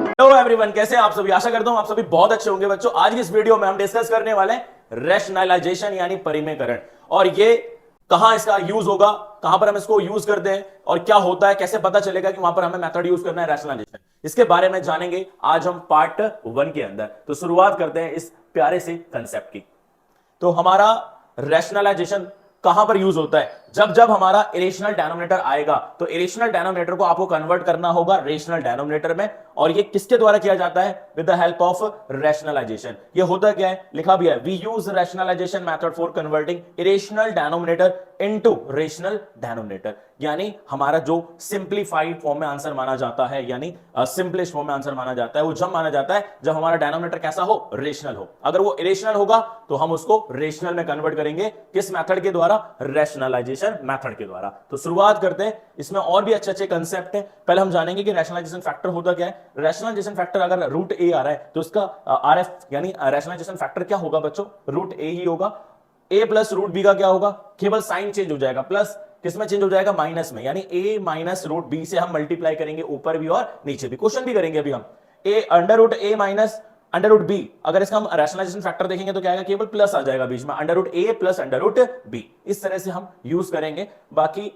Hello everyone, कैसे हैं आप सभी। आशा करता हूं आप सभी बहुत अच्छे होंगे बच्चों। आज की इस वीडियो में हम डिस्कस करने वाले हैं रैशनलाइजेशन यानी परिमेयकरण, और ये कहां इसका यूज होगा, कहां पर हम इसको यूज करते हैं और क्या होता है, कैसे पता चलेगा कि वहां पर हमें मेथड यूज करना है रैशनलाइजेशन, इसके बारे में जानेंगे आज हम पार्ट 1 के अंदर। तो शुरुआत करते हैं इस प्यारे से कंसेप्ट की। तो हमारा रैशनलाइजेशन कहां पर यूज होता है? जब जब हमारा इरेशनल डिनोमिनेटर आएगा तो इरेशनल डिनोमिनेटर को आपको कन्वर्ट करना होगा रेशनल डिनोमिनेटर में, और ये किसके द्वारा किया जाता है? With the help of rationalisation. ये होता क्या है, लिखा भी है, we use rationalisation method for converting irrational denominator into rational denominator. यानी हमारा जो सिंप्लीफाइड फॉर्म में आंसर माना जाता है, यानी सिंपलेस्ट फॉर्म में आंसर माना जाता है, वो जब माना जाता है जब हमारा डिनोमिनेटर कैसा हो? रेशनल हो। अगर वो इरेशनल होगा तो हम उसको रेशनल में कन्वर्ट करेंगे। किस मेथड के द्वारा? रैशनलाइजेशन मेथड के द्वारा। तो शुरुआत करते हैं। इसमें और भी अच्छे अच्छे कंसेप्ट हैं। पहले हम जानेंगे कि रैशनलाइजेशन फैक्टर होता क्या है। रैशनलाइजेशन फैक्टर अगर रूट ए आ रहा है तो उसका आरएफ यानी रैशनलाइजेशन फैक्टर क्या होगा बच्चों? रूट ए ही होगा। ए प्लस रूट बी का क्या होगा? केवल साइन चेंज हो जाएगा, प्लस किसमें चेंज हो जाएगा? माइनस में। यानी ए माइनस रूट बी से हम मल्टीप्लाई करेंगे ऊपर भी और नीचे भी। क्वेश्चन भी करेंगे अभी हम। A under root A minus under root B, अगर इसका हम रैशनलाइजेशन फैक्टर देखेंगे तो क्या आएगा? केवल प्लस आ जाएगा बीच में, अंडर रूट ए प्लस अंडर रूट बी। इस तरह से हम यूज करेंगे। बाकी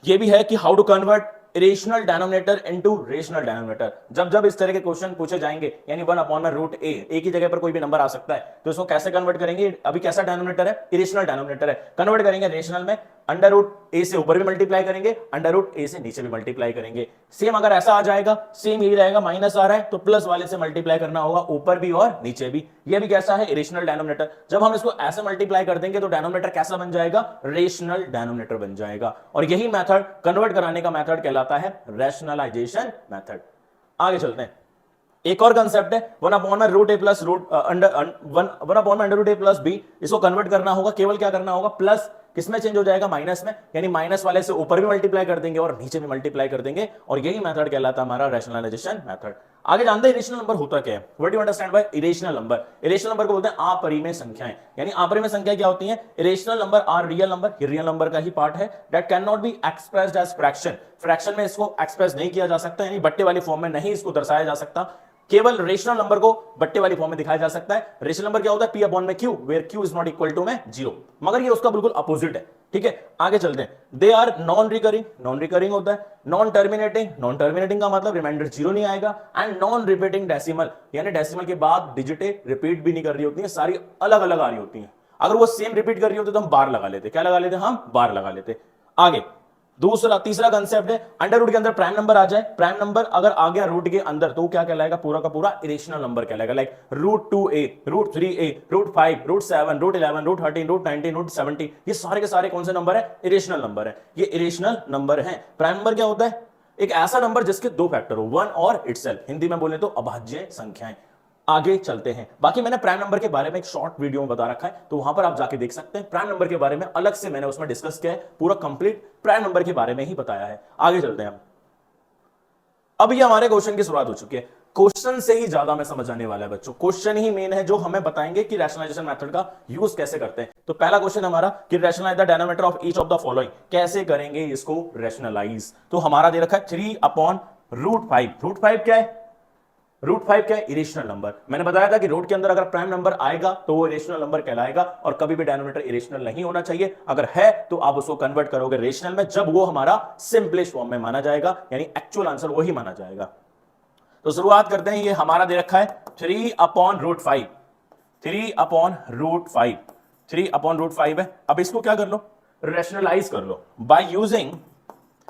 ये भी है कि how to convert irrational denominator into rational denominator. जब जब इस तरह के क्वेश्चन पूछे जाएंगे, यानी 1 अपॉन में रूट ए, एक ही जगह पर कोई भी नंबर आ सकता है, तो इसको कैसे कन्वर्ट करेंगे? अभी कैसा डिनोमिनेटर है? इरेशनल डिनोमिनेटर है। कन्वर्ट करेंगे रेशनल में। अंडर रूट ए से ऊपर भी मल्टीप्लाई करेंगे, अंडर रूट ए से नीचे भी मल्टीप्लाई करेंगे। सेम अगर ऐसा आ जाएगा, सेम यही रहेगा, माइनस आ रहा है तो प्लस वाले से मल्टीप्लाई करना होगा ऊपर भी और नीचे भी। ये भी कैसा है? Irrational denominator. जब हम इसको ऐसे मल्टीप्लाई कर देंगे तो डिनोमिनेटर कैसा बन जाएगा? रेशनल डिनोमिनेटर बन जाएगा। और यही मेथड, कन्वर्ट कराने का मेथड कहलाता है रैशनलाइजेशन मेथड। आगे चलते हैं। एक और कंसेप्ट है 1 अपॉन में रूट ए प्लस रूट अंडर 1 अपॉन में अंडर रूट ए प्लस बी। इसको कन्वर्ट करना होगा, केवल क्या करना होगा? प्लस किसमें चेंज हो जाएगा? माइनस में। यानी माइनस वाले से ऊपर भी मल्टीप्लाई कर देंगे और नीचे भी मल्टीप्लाई कर देंगे, और यही मेथड कहलाता है हमारा रैशनलाइजेशन मेथड। आगे जानते हैं इरेशनल नंबर होता क्या है। What do you understand by irrational number? Irrational number को बोलते हैं अपरिमेय संख्याएं। यानी अपरिमेय संख्या क्या होती है? Irrational number are real number, ये रियल नंबर का ही पार्ट है, that can not be expressed as fraction. Fraction में इसको एक्सप्रेस नहीं किया जा सकता, यानी बट्टे वाली फॉर्म में नहीं इसको दर्शाया जा सकता। केवल रेशनल नंबर को बट्टे वाली फॉर्म में दिखाया जा सकता है। रेशनल नंबर क्या होता है? पी अपॉन में Q, where Q is not equal to में 0। मगर ये उसका बिल्कुल अपोजिट है। ठीक है, आगे चलते हैं। They are non recurring, non recurring होता है। नॉन टर्मिनेटिंग, नॉन टर्मिनेटिंग का मतलब रिमाइंडर 0 नहीं आएगा। एंड नॉन रिपीटिंग डेसिमल, यानी डेसिमल के बाद डिजिटें रिपीट भी नहीं कर रही होती है, सारी अलग अलग आ रही होती है। अगर वो सेम रिपीट कर रही होती तो हम बार लगा लेते। क्या लगा लेते? हम बार लगा लेते। आगे तीसरा कंसेप्ट है अंडर रूट के अंदर प्राइम नंबर आ जाए। प्राइम नंबर अगर आ गया रूट के अंदर तो क्या कहलाएगा? पूरा का पूरा इरेशनल नंबर कहलाएगा। Like root 2a, root 3a, root 5, root 7, root 11, root 13, root 19, root 70, ये सारे के सारे कौन से नंबर है? इरेशनल नंबर है। ये इरेशनल नंबर है। प्राइम नंबर क्या होता है? एक ऐसा नंबर जिसके दो फैक्टर हो, 1 और इटसेल्फ। हिंदी में बोले तो अभाज्य संख्याएं। आगे चलते हैं। बाकी मैंने प्राइम नंबर के बारे में एक शॉर्ट वीडियो में बता रखा है, तो वहां पर आप जाके देख सकते हैं। प्राइम नंबर के बारे में अलग से मैंने उसमें डिस्कस किया है, पूरा कंप्लीट प्राइम नंबर के बारे में ही बताया है। आगे चलते हैं। अब ये हमारे क्वेश्चन की शुरुआत हो चुकी है। क्वेश्चन से ही ज्यादा में समझ आने वाला है बच्चों। क्वेश्चन ही मेन है जो हमें बताएंगे कि रैशनलाइजेशन मेथड का यूज कैसे करते हैं। तो पहला क्वेश्चन हमारा कि rationalise the denominator of each of the following, कैसे करेंगे इसको रैशनलाइज। तो हमारा दे रखा है 3 अपॉन रूट 5। रूट 5 क्या है? रूट 5 क्या है? Irrational number. मैंने बताया था कि रूट के अंदर अगर प्राइम नंबर आएगा तो वो इरेशनल नंबर कहलाएगा, और कभी भी डिनोमिनेटर इरेशनल नहीं होना चाहिए। अगर है तो आप उसको कन्वर्ट करोगे रेशनल में, जब वो हमारा सिंपलेस्ट फॉर्म में माना जाएगा, यानी एक्चुअल आंसर वही माना जाएगा। तो शुरुआत करते हैं। ये हमारा दे रखा है 3 upon root 5, 3 upon root 5, 3 upon root 5 है। अब इसको क्या कर लो? रैशनलाइज कर लो बाय यूजिंग,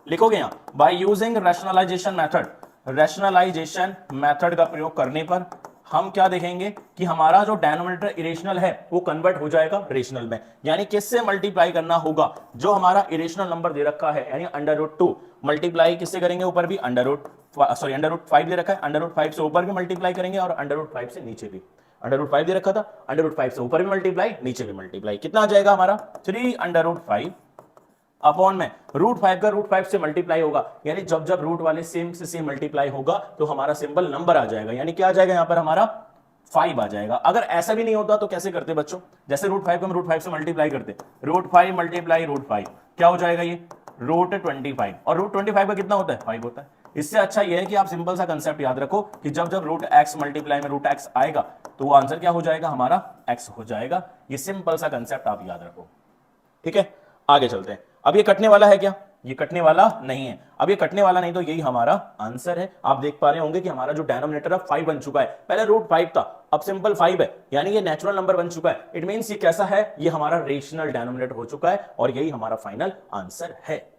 लिखोगे यहां, by using rationalisation method. Rationalisation method का प्रयोग करने पर हम क्या देखेंगे कि हमारा जो डिनोमिनेटर इरेशनल है वो कन्वर्ट हो जाएगा रेशनल में। यानी किससे मल्टीप्लाई करना होगा? जो हमारा इरेशनल नंबर दे रखा है, यानी अंडर रूट 2, मल्टीप्लाई किससे करेंगे? ऊपर भी अंडर रूट 5 दे रखा है, अंडर रूट 5 से ऊपर भी मल्टीप्लाई करेंगे और अंडर रूट 5 से नीचे भी। अंडर रूट 5 दे रखा था, अंडर रूट 5 से ऊपर भी मल्टीप्लाई, नीचे भी मल्टीप्लाई। कितना आ जाएगा हमारा? 3 अंडर रूट 5 अपॉन में रूट 5 का रूट 5 से मल्टीप्लाई होगा, यानी जब जब रूट वाले सेम से सेम मल्टीप्लाई होगा तो हमारा सिंबल नंबर आ जाएगा। यानी क्या आ जाएगा यहां पर? हमारा 5 आ जाएगा। अगर ऐसा भी नहीं होता तो कैसे करते बच्चों? जैसे रूट 5 को हम रूट 5 से मल्टीप्लाई करते, रूट 5 मल्टीप्लाई रूट 5, क्या हो जाएगा? ये √25 और √25 का कितना होता है 5 होता है। इससे अच्छा यह है कि आप सिंपल सा कंसेप्ट याद रखो कि जब जब √x मल्टीप्लाई में √x आएगा तो वो आंसर क्या हो जाएगा हमारा x हो जाएगा। ये सिंपल सा कंसेप्ट आप याद रखो, ठीक है। आगे चलते हैं। अब ये कटने वाला है क्या? ये कटने वाला नहीं है। अब ये कटने वाला नहीं तो यही हमारा आंसर है। आप देख पा रहे होंगे कि हमारा जो डिनोमिनेटर है 5 बन चुका है, पहले √5 था, अब सिंपल 5 है, यानी ये नेचुरल नंबर बन चुका है। इट मींस ये कैसा है, ये हमारा रेशनल डिनोमिनेटर हो चुका है और यही हमारा फाइनल आंसर है।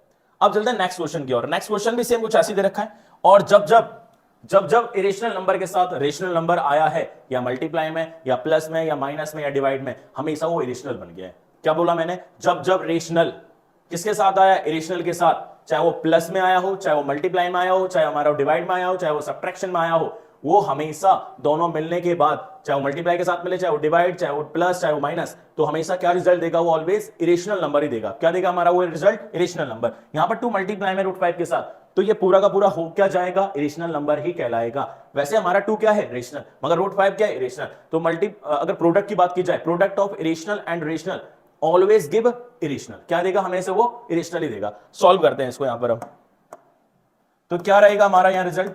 अब चलते हैं नेक्स्ट क्वेश्चन की ओर। नेक्स्ट क्वेश्चन भी सेम कुछ ऐसी दे रखा है और जब इरेशनल नंबर के साथ रेशनल नंबर आया है, या मल्टीप्लाई में या प्लस में या माइनस में या डिवाइड में, हमेशा वो इरेशनल बन गया है। क्या बोला मैंने? जब रेशनल किसके साथ आया? इरेशनल के साथ, चाहे वो प्लस में आया हो, चाहे वो मल्टीप्लाई में आया हो, चाहे हमारा डिवाइड में आया हो, चाहे वो सब्ट्रैक्शन में आया हो, वो हमेशा दोनों मिलने के बाद, चाहे वो मल्टीप्लाई के साथ मिले, चाहे वो डिवाइड, चाहे वो प्लस, चाहे वो माइनस, तो हमेशा क्या रिजल्ट देगा? वो ऑलवेज इरेशनल नंबर ही देगा। क्या देगा हमारा वो रिजल्ट? Irrational number. यहां पर 2 मल्टीप्लाई में √5 के साथ, तो ये पूरा का पूरा हो क्या जाएगा? इरेशनल नंबर ही कहलाएगा। वैसे हमारा 2 क्या है? रेशनल, मगर √5 क्या है? इरेशनल। तो अगर प्रोडक्ट की बात की जाए, product of irrational and rational always give irrational. क्या देगा हमें से? वो इरेशनल ही देगा। सॉल्व करते हैं इसको यहां पर हम। तो क्या रहेगा हमारा यहां रिजल्ट?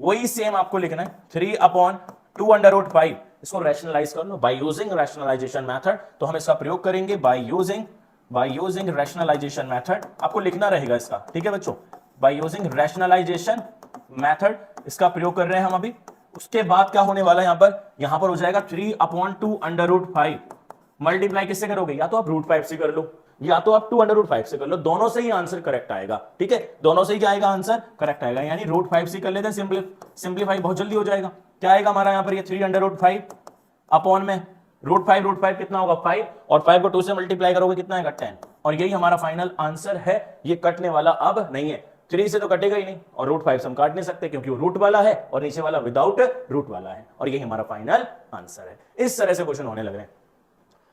वही सेम आपको लिखना है, 3/2 इसको रैशनलाइज कर लो बाय यूजिंग रैशनलाइजेशन मेथड। तो हम इसका प्रयोग करेंगे बाय यूजिंग रैशनलाइजेशन मेथड। आपको लिखना रहेगा इसका, ठीक है बच्चों, बाय यूजिंग रैशनलाइजेशन मेथड इसका प्रयोग कर रहे हैं हम अभी। उसके बाद क्या होने वाला है यहां पर हो जाएगा 3/2 मल्टीप्लाई किससे करोगे? या तो आप √5 से कर लो या तो आप 2/5 से कर लो, दोनों से ही आंसर करेक्ट आएगा, ठीक है। दोनों से ही क्या आएगा? आंसर करेक्ट आएगा। यानी √5 से कर लेते हैं, सिंप्लीफाई बहुत जल्दी हो जाएगा। क्या आएगा हमारा यहां पर? ये 3/5 अपॉन में √5 कितना होगा? 5, और 5 को 2 से मल्टीप्लाई करोगे कितना आएगा? 10। और यही हमारा फाइनल आंसर है। ये कटने वाला अब नहीं है, 3 से तो कटेगा ही नहीं, और √5 से हम काट नहीं सकते क्योंकि वो रूट वाला है और नीचे वाला विदाउट रूट वाला है, और यही हमारा फाइनल आंसर है। इस तरह से क्वेश्चन होने लग रहे हैं।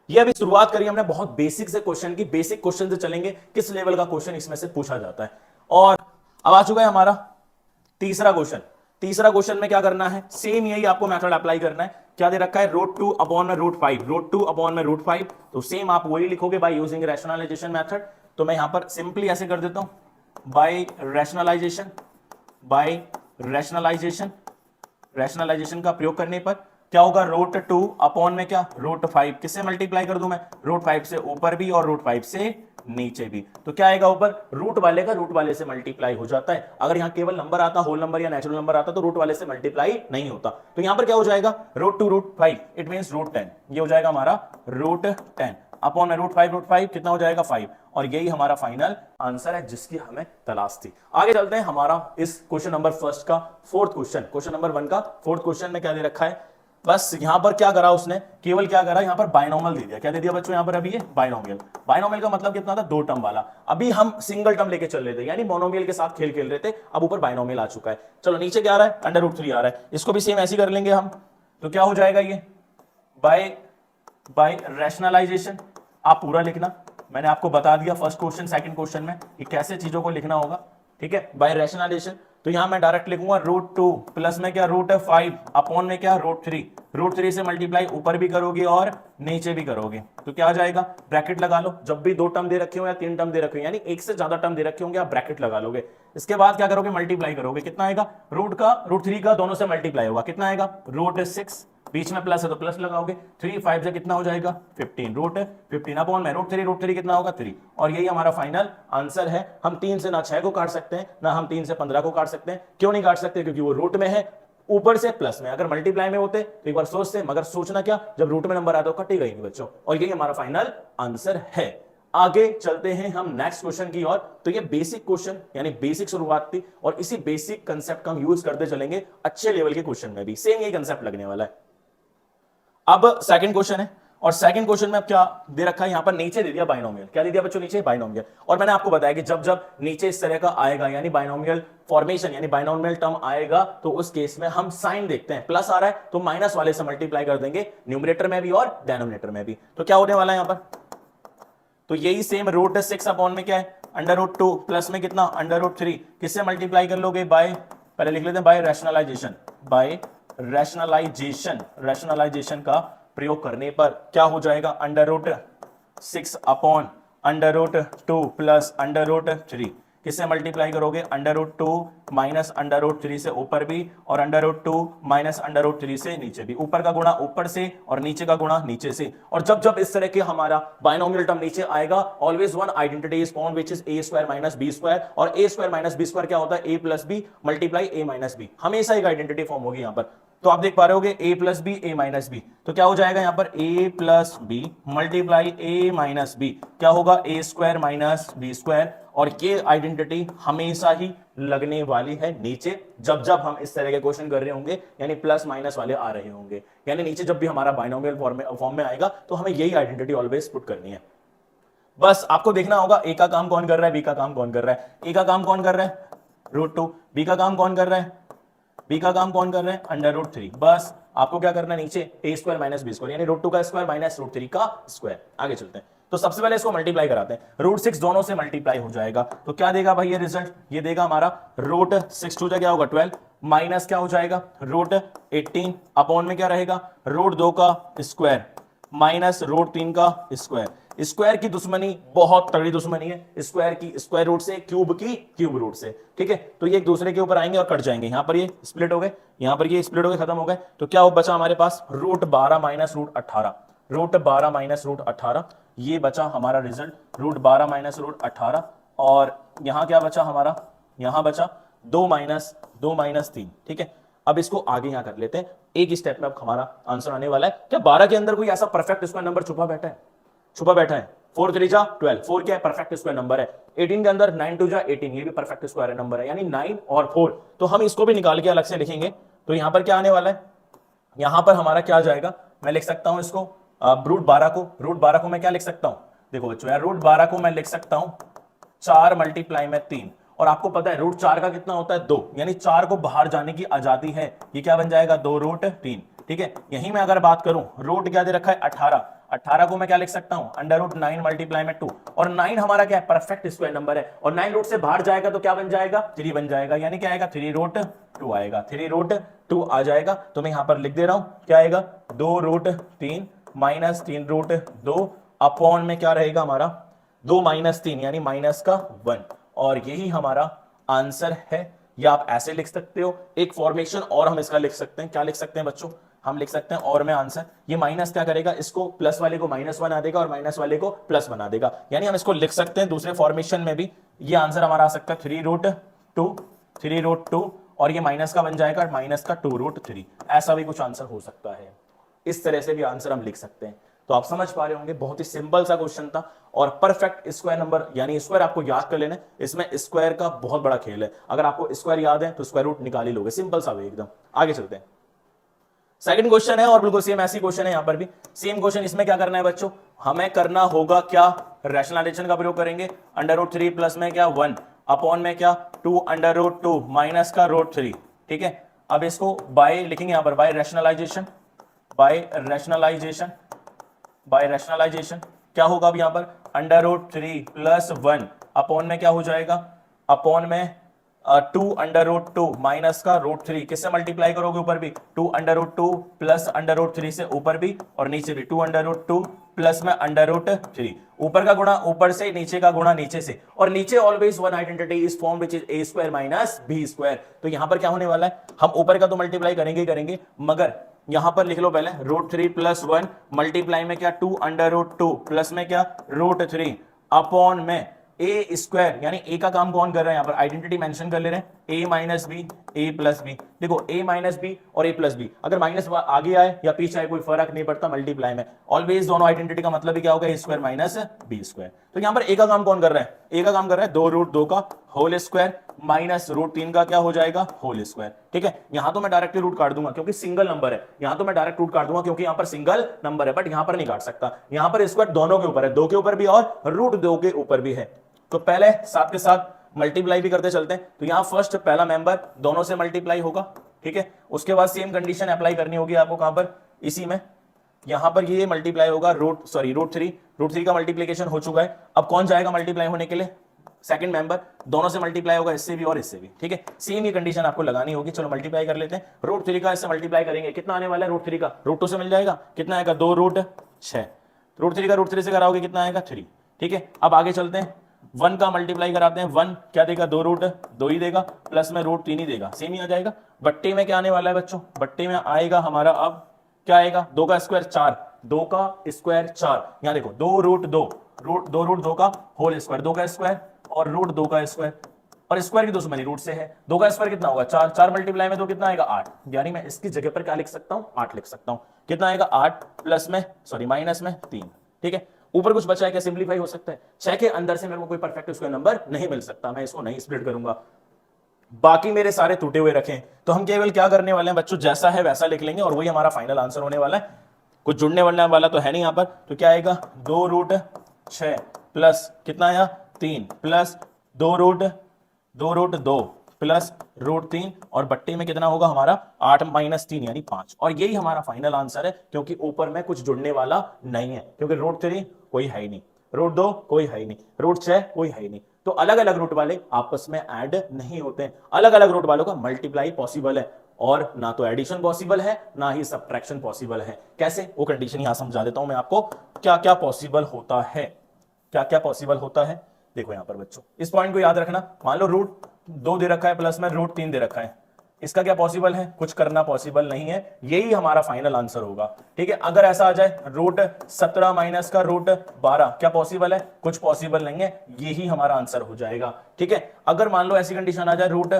ये अभी शुरुआत करी हमने बहुत बेसिक से क्वेश्चन की। बेसिक क्वेश्चन से चलेंगे, किस लेवल का क्वेश्चन इसमें से पूछा जाता है। और अब आ चुका है हमारा तीसरा क्वेश्चन। तीसरा क्वेश्चन में क्या करना है? सेम यही आपको मेथड अप्लाई करना है। क्या दे रखा है? √2/√5 तो सेम आप वही लिखोगे बाय यूजिंग रैशनलाइजेशन मेथड। तो मैं यहां पर सिंपली ऐसे कर देता हूं, बाय रैशनलाइजेशन का प्रयोग करने पर क्या होगा? √2 अपॉन में क्या? √5 किससे मल्टीप्लाई कर दूं मैं? √5 से ऊपर भी और √5 से नीचे भी। तो क्या आएगा ऊपर? रूट वाले का रूट वाले से मल्टीप्लाई हो जाता है। अगर यहां केवल नंबर आता, होल नंबर या नेचुरल नंबर आता, तो रूट वाले से मल्टीप्लाई नहीं होता। तो यहां पर क्या हो जाएगा? √2/5 इट मींस √10। ये हो जाएगा हमारा √10 अपॉन में √5 कितना हो जाएगा? 5। और यही हमारा फाइनल आंसर है जिसकी हमें तलाश थी। आगे चलते हैं हमारा इस क्वेश्चन नंबर फर्स्ट का फोर्थ क्वेश्चन। क्वेश्चन नंबर 1 का फोर्थ क्वेश्चन में क्या दे रखा है? बस यहां पर क्या करा उसने? केवल क्या करा? यहां पर बाइनोमियल दे दिया। क्या दे दिया बच्चों यहां पर? अभी ये बाइनोमियल का मतलब कितना था? 2 टर्म वाला। अभी हम सिंगल टर्म लेके चल रहे थे, यानी मोनोमियल के साथ खेल रहे थे। अब ऊपर बाइनोमियल आ चुका है। चलो नीचे क्या आ रहा है? √3 आ रहा है। इसको भी सेम ऐसे कर लेंगे हम। तो क्या हो जाएगा? ये बाय रैशनलाइजेशन। आप पूरा लिखना, मैंने आपको बता दिया फर्स्ट क्वेश्चन सेकंड क्वेश्चन में कि कैसे चीजों को लिखना होगा, ठीक है। बाय रैशनलाइजेशन तो यहां मैं डायरेक्ट लिखूंगा √2 प्लस में क्या? √5 अपॉन में क्या? √3 से मल्टीप्लाई ऊपर भी करोगे और नीचे भी करोगे तो क्या आ जाएगा? ब्रैकेट लगा लो। जब भी 2 टर्म दे रखे हो या 3 टर्म दे रखे हो, यानी एक से ज्यादा टर्म दे रखे होंगे, आप ब्रैकेट लगा लोगे। इसके बाद क्या करोगे? मल्टीप्लाई करोगे। कितना आएगा? √3 का दोनों से मल्टीप्लाई होगा। कितना आएगा? √6, बीच में प्लस है तो प्लस लगाओगे। 3 5 से कितना हो जाएगा? 15 √15 अपॉन में √3 कितना होगा? 3। और यही हमारा फाइनल आंसर है। हम 3 से ना 6 को काट सकते हैं, ना हम 3 से 15 को काट सकते हैं। क्यों नहीं काट सकते? क्योंकि वो रूट में है, ऊपर से प्लस में। अगर मल्टीप्लाई में होते तो एक बार सोचते, मगर सोचना क्या, जब रूट में नंबर आता तो कटेगा ही नहीं बच्चों। और यही हमारा फाइनल आंसर है। आगे चलते हैं हम नेक्स्ट क्वेश्चन की ओर। तो ये बेसिक क्वेश्चन यानी बेसिक शुरुआत थी, और इसी बेसिक कंसेप्ट का हम यूज करते चलेंगे अच्छे लेवल के क्वेश्चन में भी। सेम यही कंसेप्ट लगने वाला है। अब सेकंड क्वेश्चन है, और सेकंड क्वेश्चन में अब क्या दे रखा है? यहां पर नीचे दे दिया बाइनोमियल। क्या दे दिया बच्चों? नीचे बाइनोमियल। और मैंने आपको बताया कि जब जब नीचे इस तरह का आएगा, यानी बाइनोमियल फॉर्मेशन यानी बाइनोमियल टर्म आएगा, तो उस केस में हम साइन देखते हैं। प्लस आ रहा है तो माइनस वाले से मल्टीप्लाई कर देंगे, न्यूमरेटर में भी और डिनोमिनेटर में भी। तो क्या होने वाला है यहां पर? तो यही सेम √6 अपॉन में क्या है? √2 प्लस में कितना? √3 किससे मल्टीप्लाई कर लोगे? बाय, पहले लिख लेते हैं बाय रैशनलाइजेशन। बाय रैशनलाइजेशन का प्रयोग करने पर क्या हो जाएगा? √6 upon under root 2 plus under root 3, किससे मल्टीप्लाई करोगे? Under root 2 minus under root 3 से ऊपर भी और under root 2 minus under root 3 से नीचे भी। ऊपर का गुणा ऊपर से और नीचे का गुणा नीचे से। और जब जब इस तरह के हमारा बाइनोमियल टर्म नीचे आएगा, always one identity is found which is a square minus b square. और a square minus b square क्या होता है? a plus b multiply a minus b। हमेशा एक आइडेंटिटी फॉर्म होगी यहां पर। तो आप देख पा रहे होगे a plus B A minus B, तो क्या हो जाएगा यहां पर? a plus B multiply a minus B क्या होगा? a square minus B square. और ये आइडेंटिटी हमेशा ही लगने वाली है नीचे, जब जब हम इस तरह के क्वेश्चन कर रहे होंगे, यानी प्लस माइनस वाले आ रहे होंगे। यानी नीचे जब भी हमारा बाइनोमियल फॉर्म में आएगा तो हमें यही आइडेंटिटी ऑलवेज पुट करनी है। बस आपको देखना होगा ए का काम कौन कर रहा है, बी का काम कौन कर रहा है। ए का काम कौन कर रहा है? रूट 2। बी का काम कौन कर रहा है? बी का काम कौन कर रहे हैं? Under root 3। बस आपको क्या करना है? नीचे A square minus B square, यानी रूट 2 का स्क्वायर माइनस रूट 3 का स्क्वायर। आगे चलते हैं। तो सबसे पहले इसको मल्टीप्लाई कराते हैं। रूट 6 दोनों से मल्टीप्लाई हो जाएगा, तो क्या देगा भाई ये रिजल्ट? ये देगा हमारा रूट 6 टू क्या होगा? 12 माइनस क्या हो जाएगा? रूट 18 अपॉन में क्या रहेगा? रूट 2 का स्क्वायर माइनस रूट 3 का स्क्वायर। स्क्वायर की दुश्मनी बहुत तगड़ी दुश्मनी है, स्क्वायर की स्क्वायर रूट से, क्यूब की क्यूब रूट से। ठीक है, तो ये एक दूसरे के ऊपर आएंगे और कट जाएंगे। यहां पर ये स्प्लिट हो गए, यहां पर ये स्प्लिट हो गए, खत्म हो गए। तो क्या हो बचा हमारे पास? Root 12 minus root 18। Root 12 minus root 18 ये बचा हमारा रिजल्ट, रूट 12 माइनस रूट 18। और यहां क्या बचा हमारा? यहां बचा 2 माइनस 3। ठीक है, अब इसको आगे यहां कर लेते हैं। एक स्टेप में अब हमारा आंसर आने वाला है। क्या 12 के अंदर कोई ऐसा परफेक्ट स्क्वायर नंबर छुपा बैठा है? छुपा बैठा है। 4 3 जा 12, 4 क्या है? परफेक्ट स्क्वायर नंबर है। 18 के अंदर 9 2 जा 18, ये भी परफेक्ट स्क्वायर नंबर है, यानी 9 और 4। तो हम इसको भी निकाल के अलग से लिखेंगे। तो यहां पर क्या आने वाला है? यहां पर हमारा क्या आ जाएगा? मैं लिख सकता हूं इसको रूट 12 को मैं क्या लिख सकता हूं? देखो बच्चों यार, रूट 12 को मैं लिख सकता हूं 4 मल्टीप्लाई में 3। और आपको पता है रूट 4 का कितना होता है? 2, यानी 4 को बाहर जाने की आजादी है। ये क्या बन जाएगा? 2 रूट 3। ठीक है, यही मैं अगर बात करूं, रूट क्या दे रखा है? 18। 18 को मैं क्या लिख सकता हूं? अंडर रूट 9 मल्टीप्लाई में 2। और 9 हमारा क्या है? परफेक्ट स्क्वायर नंबर है। और 9 रूट से बाहर जाएगा तो क्या बन जाएगा? 3 बन जाएगा, यानी क्या आएगा? 3 रूट 2 आएगा। 3 रूट 2 आ जाएगा। तो मैं यहां पर लिख दे रहा हूं, क्या आएगा? 2 रूट 3 माइनस 3 रूट 2 अपॉन में क्या रहेगा हमारा? 2 माइनस 3 यानी माइनस का 1। और यही हमारा आंसर है। या आप ऐसे लिख सकते हो, एक फॉर्मेशन और हम इसका लिख सकते हैं। क्या लिख सकते हैं बच्चों? हम लिख सकते हैं और में आंसर। ये माइनस क्या करेगा? इसको प्लस वाले को माइनस बना देगा और माइनस वाले को प्लस बना देगा। यानी हम इसको लिख सकते हैं दूसरे फॉर्मेशन में भी। ये आंसर हमारा आ सकता है 3 रूट 2 और ये माइनस का बन जाएगा माइनस का 2 रूट 3। ऐसा भी कुछ आंसर हो सकता है। इस तरह से भी आंसर हम लिख सकते हैं। तो आप समझ पा रहे होंगे, बहुत ही सिंपल सा क्वेश्चन था। और परफेक्ट स्क्वायर नंबर यानी स्क्वायर आपको याद कर लेना, इसमें स्क्वायर का बहुत बड़ा खेल है। अगर आपको स्क्वायर याद है तो स्क्वायर रूट निकाल ही लोगे, सिंपल सा वे एकदम। आगे चलते हैं। सेकंड क्वेश्चन है और बिल्कुल सेम ऐसी क्वेश्चन है, यहां पर भी सेम क्वेश्चन। इसमें क्या करना है बच्चों? हमें करना होगा क्या? रैशनलाइजेशन का प्रयोग करेंगे। अंडर रूट 3 प्लस में क्या? 1 अपॉन में क्या? 2 अंडर रूट 2 माइनस का रूट 3। ठीक है, अब इसको बाय लिखेंगे यहां पर, बाय रैशनलाइजेशन क्या होगा अब यहां पर? अंडर रूट 3 प्लस 1 अपॉन में क्या हो जाएगा? अपॉन में 2 अंडर रूट 2 माइनस का रूट 3। किससे मल्टीप्लाई करोगे? ऊपर भी 2 under root 2 plus under root 3 से ऊपर भी और नीचे भी 2 अंडर रूट 2 प्लस में अंडर रूट 3। ऊपर का गुणा ऊपर से, नीचे का गुणा नीचे से। और नीचे always one identity is form which is a square minus b square. तो यहां पर क्या होने वाला है? हम ऊपर का तो मल्टीप्लाई करेंगे ही करेंगे, मगर यहां पर लिख लो पहले रूट 3 प्लस 1 मल्टीप्लाई में क्या? 2 अंडर रूट 2 प्लस में क्या? रूट 3 अपॉन में ए स्क्वायर। यानी ए का काम कौन कर रहा है? यहां पर आइडेंटिटी मेंशन कर ले रहे हैं, ए minus B A plus B. देखो ए माइनस बी और ए प्लस बी, अगर माइनस आगे आए या पीछे आए कोई फर्क नहीं पड़ता मल्टीप्लाई में। ऑलवेज दोनों आइडेंटिटी का मतलब ही क्या होगा? ए स्क्वायर माइनस बी स्क्वायर। तो यहां पर ए का काम कौन कर रहा है? ए का काम कर रहा है 2 रूट 2 का होल स्क्वायर माइनस रूट 3 का क्या हो जाएगा? Whole square. ठीक है, यहां तो मैं डायरेक्टली रूट काट दूंगा क्योंकि सिंगल नंबर है। यहां तो मैं डायरेक्ट रूट काट दूंगा क्योंकि यहां पर सिंगल नंबर है, बट यहां पर नहीं काट सकता। यहां पर स्क्वायर दोनों के ऊपर है, 2 के ऊपर भी और रूट 2 के ऊपर भी है। तो पहले साथ के साथ मल्टीप्लाई भी करते चलते हैं। तो यहां फर्स्ट पहला मेंबर दोनों से मल्टीप्लाई होगा। ठीक है, उसके बाद सेम कंडीशन अप्लाई करनी होगी आपको। कहां पर? इसी में। यहां पर ये मल्टीप्लाई होगा रूट 3 का मल्टीप्लीकेशन हो चुका है। अब कौन जाएगा मल्टीप्लाई होने के लिए? Second member. दोनों से मल्टीप्लाई होगा, इससे भी और इससे भी। ठीक है, सेम ये कंडीशन आपको लगानी होगी। चलो मल्टीप्लाई कर लेते हैं। रूट 3 का इससे मल्टीप्लाई करेंगे, कितना आने वाला है? रूट 3 का रूट 2 से मिल जाएगा, कितना आएगा? 2 रूट 6। रूट 3 का रूट 3 से कराओगे कितना आएगा? 3। ठीक है, अब आगे चलते हैं, 1 का मल्टीप्लाई कराते हैं। 1 क्या देगा, 2 रूट 2 ही देगा, प्लस में रूट 3 ही देगा, सेम ही आ जाएगा। बट्टे में क्या आने वाला है बच्चों, बट्टे में आएगा हमारा अब क्या आएगा, 2 का स्क्वायर 4, 2 का स्क्वायर 4, यहां देखो 2 रूट 2, दो रूट 2 का होल स्क्वायर, 2 का स्क्वायर और रूट 2 का स्क्वायर, और स्क्वायर की दुश्मनी रूट से है। 2 का स्क्वायर कितना होगा, 4, 4 मल्टीप्लाई में 2 कितना आएगा, 8, यानी मैं इसकी जगह पर क्या लिख सकता हूं, 8 लिख सकता हूं। कितना आएगा, 8 प्लस में सॉरी माइनस में 3, ठीक है। ऊपर कुछ बचा है क्या, सिंप्लीफाई हो सकता है। 6 के अंदर से मेरे को कोई परफेक्ट स्क्वायर नंबर नहीं मिल सकता, मैं इसको नहीं स्प्लिट करूंगा, बाकी मेरे सारे टूटे हुए रखें। तो हम केवल क्या करने वाले हैं बच्चों, जैसा है वैसा लिख लेंगे और वही हमारा फाइनल आंसर होने वाला है। कुछ जुड़ने वाला तो है नहीं यहां पर, तो क्या आएगा, 2 रूट 6 प्लस कितना आया 3 प्लस 2 रूट 2 प्लस रूट 3, और बट्टे में कितना होगा हमारा 8 माइनस 3 यानी 5, और यही हमारा फाइनल आंसर है, क्योंकि ऊपर में कुछ जुड़ने वाला नहीं है, क्योंकि रूट 3 कोई है ही नहीं, रूट 2 कोई है ही नहीं, रूट 6 कोई है ही नहीं। तो अलग अलग रूट वाले आपस में ऐड नहीं होते हैं, अलग अलग रूट वालों का मल्टीप्लाई पॉसिबल है, और ना तो एडिशन पॉसिबल है ना ही सब्ट्रैक्शन पॉसिबल है। कैसे, वो कंडीशन यहां समझा देता हूं मैं आपको, क्या क्या पॉसिबल होता है, क्या क्या पॉसिबल होता है। देखो यहां पर बच्चों, इस पॉइंट को याद रखना, मान लो रूट 2 दे रखा है प्लस में रूट 3 दे रखा है, इसका क्या पॉसिबल है, कुछ करना पॉसिबल नहीं है, यही हमारा फाइनल आंसर होगा। ठीक है, अगर ऐसा आ जाए रूट 17 माइनस का रूट 12, क्या पॉसिबल है, कुछ पॉसिबल नहीं है, यही हमारा आंसर हो जाएगा। ठीक है, अगर मान लो ऐसी कंडीशन आ जाए रूट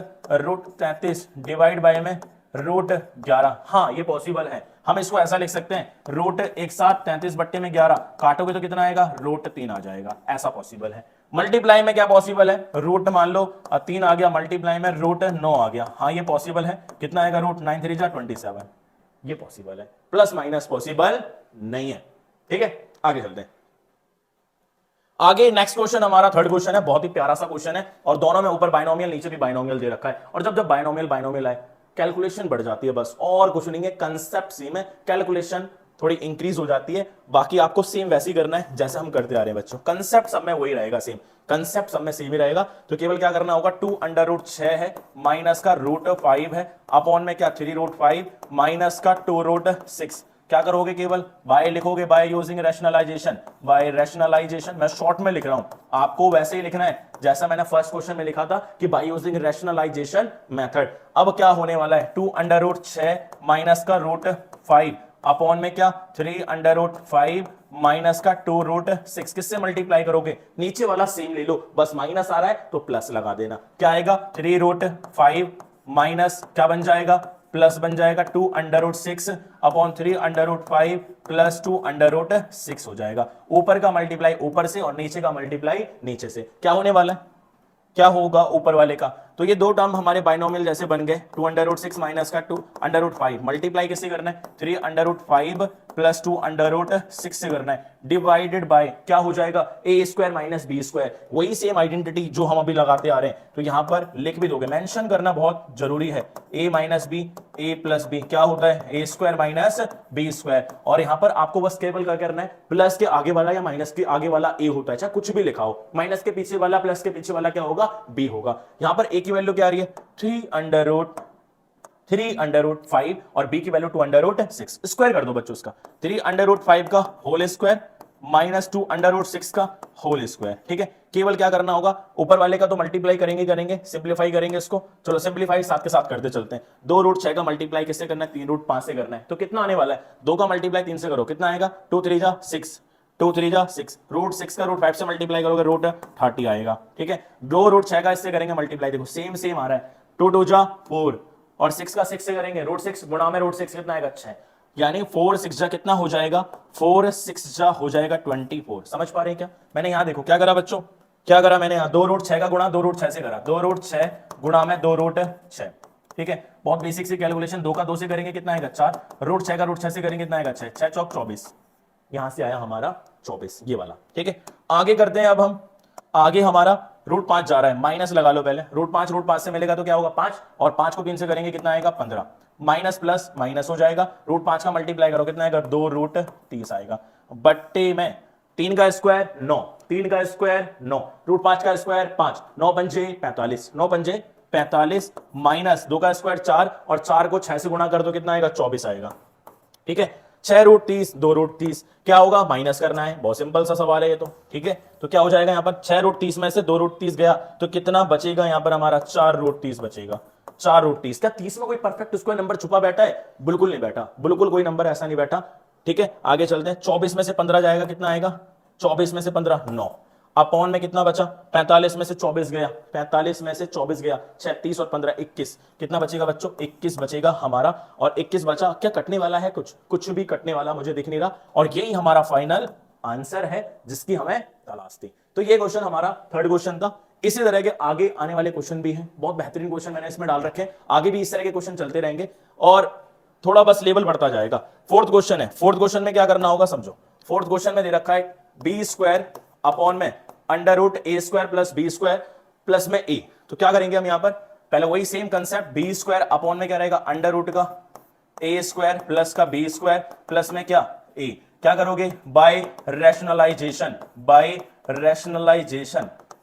33 डिवाइड बाय में रूट 11, हाँ ये पॉसिबल है। हम इसको ऐसा लिख सकते हैं, रूट एक साथ 33 बट्टे में 11 काटोगे तो कितना आएगा, रूट 3 आ जाएगा, ऐसा पॉसिबल है। मल्टीप्लाई में क्या पॉसिबल है, रूट मान लो 3 आ गया, मल्टीप्लाई में रूट 9 आ गया, हाँ ये पॉसिबल है। कितना आएगा, रूट 9 3 जा 27, ये पॉसिबल है। प्लस माइनस पॉसिबल नहीं है। ठीक है, आगे चलते हैं। आगे नेक्स्ट क्वेश्चन हमारा थर्ड क्वेश्चन है, बहुत ही प्यारा सा क्वेश्चन है, और दोनों में ऊपर बाइनोमियल नीचे भी बाइनोमियल दे रखा है, और जब बाइनोमियल आए कैलकुलेशन बढ़ जाती है, बस और कुछ नहीं है। कंसेप्ट सेम है, कैलकुलेशन थोड़ी इंक्रीज हो जाती है, बाकी आपको सेम वैसे ही करना है जैसे हम करते आ रहे हैं बच्चों। कंसेप्ट सब में वही रहेगा, सेम कंसेप्ट सब में सेम ही रहेगा। तो केवल क्या करना होगा, 2 अंडर रूट 6 है, माइनस का रूट 5 है, अपॉन में क्या 3 रूट 5 माइनस का 2 रूट 6। क्या करोगे, केवल बाय लिखोगे, by using rationalisation, by rationalisation. मैं शॉर्ट में लिख रहा हूं, आपको वैसे ही लिखना है जैसा मैंने फर्स्ट क्वेश्चन में लिखा था कि बाय यूजिंग रैशनलाइजेशन मेथड। अब क्या होने वाला है, 2 अंडर रूट 6 माइनस का रूट 5 अपॉन में क्या 3 अंडर रूट 5 माइनस का 2 रूट 6। किससे मल्टीप्लाई करोगे, नीचे वाला सेम ले लो, बस माइनस आ रहा है तो प्लस लगा देना। क्या आएगा, 3 रूट 5 माइनस क्या बन जाएगा, प्लस बन जाएगा 2 under root 6 upon 3 under root 5 plus 2 under root 6 हो जाएगा। ऊपर का मल्टीप्लाई ऊपर से और नीचे का मल्टीप्लाई नीचे से। क्या होने वाला है, क्या होगा ऊपर वाले का, तो ये दो टर्म हमारे बाइनोमियल जैसे बन गए। 2 अंडर रूट 6 माइनस का 2 अंडर रूट 5 मल्टीप्लाई किससे करना है, 3 under root 5 plus 2 under root 6 से करना है, डिवाइडेड बाय क्या हो जाएगा, A square minus B square. वही सेम आइडेंटिटी जो हम अभी लगाते आ रहे हैं, तो यहां पर लिख भी दोगे, मेंशन करना बहुत जरूरी है। A minus B, A plus B क्या होता है, ए स्क्वायर माइनस बी स्क्वायर। और यहां पर आपको बस केवल क्या करना है, प्लस के आगे वाला या माइनस के आगे वाला ए होता है, चाहे कुछ भी लिखा हो, माइनस के पीछे वाला प्लस के पीछे वाला क्या होगा, बी होगा। यहां पर ए की वैल्यू क्या आ रही है, 3 अंडर रूट 5 और b की वैल्यू 2 अंडर रूट 6। स्क्वायर कर दो बच्चों उसका, 3 अंडर रूट 5 का whole square minus 2 under root 6 का होल स्क्वायर। ठीक है, केवल क्या करना होगा, ऊपर वाले का तो मल्टीप्लाई करेंगे, सिंप्लीफाई करेंगे इसको। चलो सिंप्लीफाई साथ के साथ करते चलते हैं। 2 रूट 6 का मल्टीप्लाई किससे करना है, 3 रूट 5 से करना है, तो कितना आने वाला है, 2 का मल्टीप्लाई 3 से करो, कितना आएगा, 2 3 जा 6, 2 3 जा 6, रूट 6 का रूट 5 से मल्टीप्लाई करोगे रूट 30 आएगा। ठीक है, 2 रूट 6 का इससे करेंगे मल्टीप्लाई, देखो सेम आ रहा है, 2 2 जा 4 और 6 का 6 से करेंगे रूट 6 गुणा में रूट 6 कितना आएगा, 6, यानी 4 6 जा कितना हो जाएगा, 4 6 जा हो जाएगा 24। समझ पा रहे हैं क्या, मैंने यहां देखो क्या करा बच्चों, क्या करा मैंने यहां 2 रूट 6 का गुणा 2 रूट 6 से करा, 2 रूट 6 गुणा में 2 रूट 6। ठीक है, बहुत बेसिक सी कैलकुलेशन, 2 का 2 से करेंगे कितना आएगा 4, रूट 6 का रूट 6 से करेंगे कितना आएगा 6, 6 चौक 24, यहां से आया हमारा 24 ये वाला। ठीक है, आगे करते हैं अब हम, आगे हमारा रूट 5 जा रहा है, माइनस लगा लो पहले, रूट 5 से मिलेगा तो क्या होगा 5, और 5 को 3 से करेंगे कितना आएगा 15, माइनस प्लस माइनस हो जाएगा, रूट 5 का मल्टीप्लाई करो कितना आएगा, 2 रूट 30 आएगा, बट्टे में 3 का स्क्वायर 9, 3 का स्क्वायर 9, रूट 5 का स्क्वायर 5, 9 पंजे 45, 9 पंजे 45 माइनस 2 का स्क्वायर 4 और 4 को 6 से गुणा कर दो कितना आएगा 24 आएगा। ठीक है, 6 √30, 2 √30 क्या होगा, माइनस करना है, बहुत सिंपल सा सवाल है ये तो। ठीक है, तो क्या हो जाएगा यहाँ पर 6 √30 में से 2 √30 गया तो कितना बचेगा यहाँ पर हमारा 4 √30 बचेगा। 4 √30 क्या 30 में कोई परफेक्ट स्क्वायर नंबर छुपा बैठा है? बिल्कुल नहीं बैठा, बिल्कुल कोई नंबर ऐसा नहीं बैठा। ठीक है, आगे चलते हैं। 24 में से 15 जाएगा, कितना आएगा? 24 में से 15 9, अपॉन में कितना बचा? 45 में से 24 गया, 45 में से 24 गया, 36 और 15 21, कितना बचेगा बच्चों? 21 बचेगा हमारा। और 21 बचा, क्या कटने वाला है? कुछ भी कटने वाला मुझे दिख नहीं रहा। और यही हमारा फाइनल आंसर है जिसकी हमें तलाश थी। तो ये क्वेश्चन हमारा थर्ड क्वेश्चन था। इसी तरह के आगे आने वाले क्वेश्चन भी हैं, बहुत बेहतरीन क्वेश्चन मैंने इसमें डाल रखे हैं। आगे भी इस तरह के क्वेश्चन चलते रहेंगे और थोड़ा बस लेवल बढ़ता जाएगा। फोर्थ क्वेश्चन है, फोर्थ क्वेश्चन में क्या करना होगा समझो। फोर्थ क्वेश्चन में दे रखा है बी स्क्वायर अपॉन में √a² plus B square plus में ए। तो क्या करेंगे हम यहां पर? पहले वही same concept, B square upon में क्या रहेगा? अंडर रूट का a² प्लस का बी स्क्वायर प्लस में क्या? ए। क्या करोगे? बाय रैशनलाइजेशन, बाय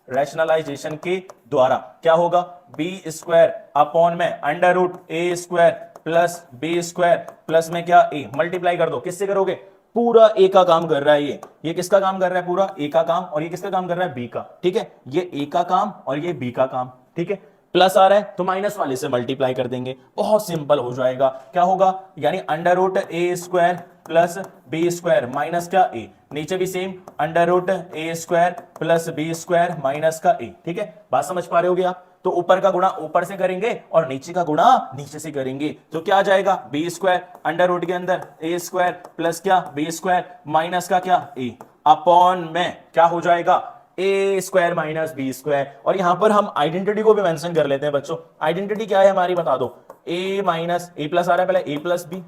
रैशनलाइजेशन के द्वारा क्या होगा? बी स्क्वायर अपॉन में √a² plus B square plus में क्या? ए। मल्टीप्लाई कर दो, किससे करोगे? पूरा ए का काम कर रहा है ये किसका काम कर रहा है? पूरा ए का काम। और ये किसका काम कर रहा है? बी का। ठीक है, ये ए का काम और ये बी का काम। ठीक है, प्लस आ रहा है तो माइनस वाले से मल्टीप्लाई कर देंगे, बहुत सिंपल हो जाएगा। क्या होगा? यानी √a² plus B square minus क्या? ए। नीचे भी same √a² plus B square minus का ए। ठीक है, बात समझ पा रहे होगे आप? तो ऊपर का गुणा ऊपर से करेंगे और नीचे का गुणा नीचे से करेंगे। तो क्या आ जाएगा? बी स्क्वायर अंडर रूट के अंदर a² प्लस क्या? बी स्क्वायर माइनस का क्या? ए अपॉन में क्या हो जाएगा? a² minus B square. और यहां पर हम आइडेंटिटी को भी मेंशन कर लेते हैं बच्चों। आइडेंटिटी क्या है हमारी बता दो। a माइनस a प्लस आ रहा है, पहले a प्लस बी,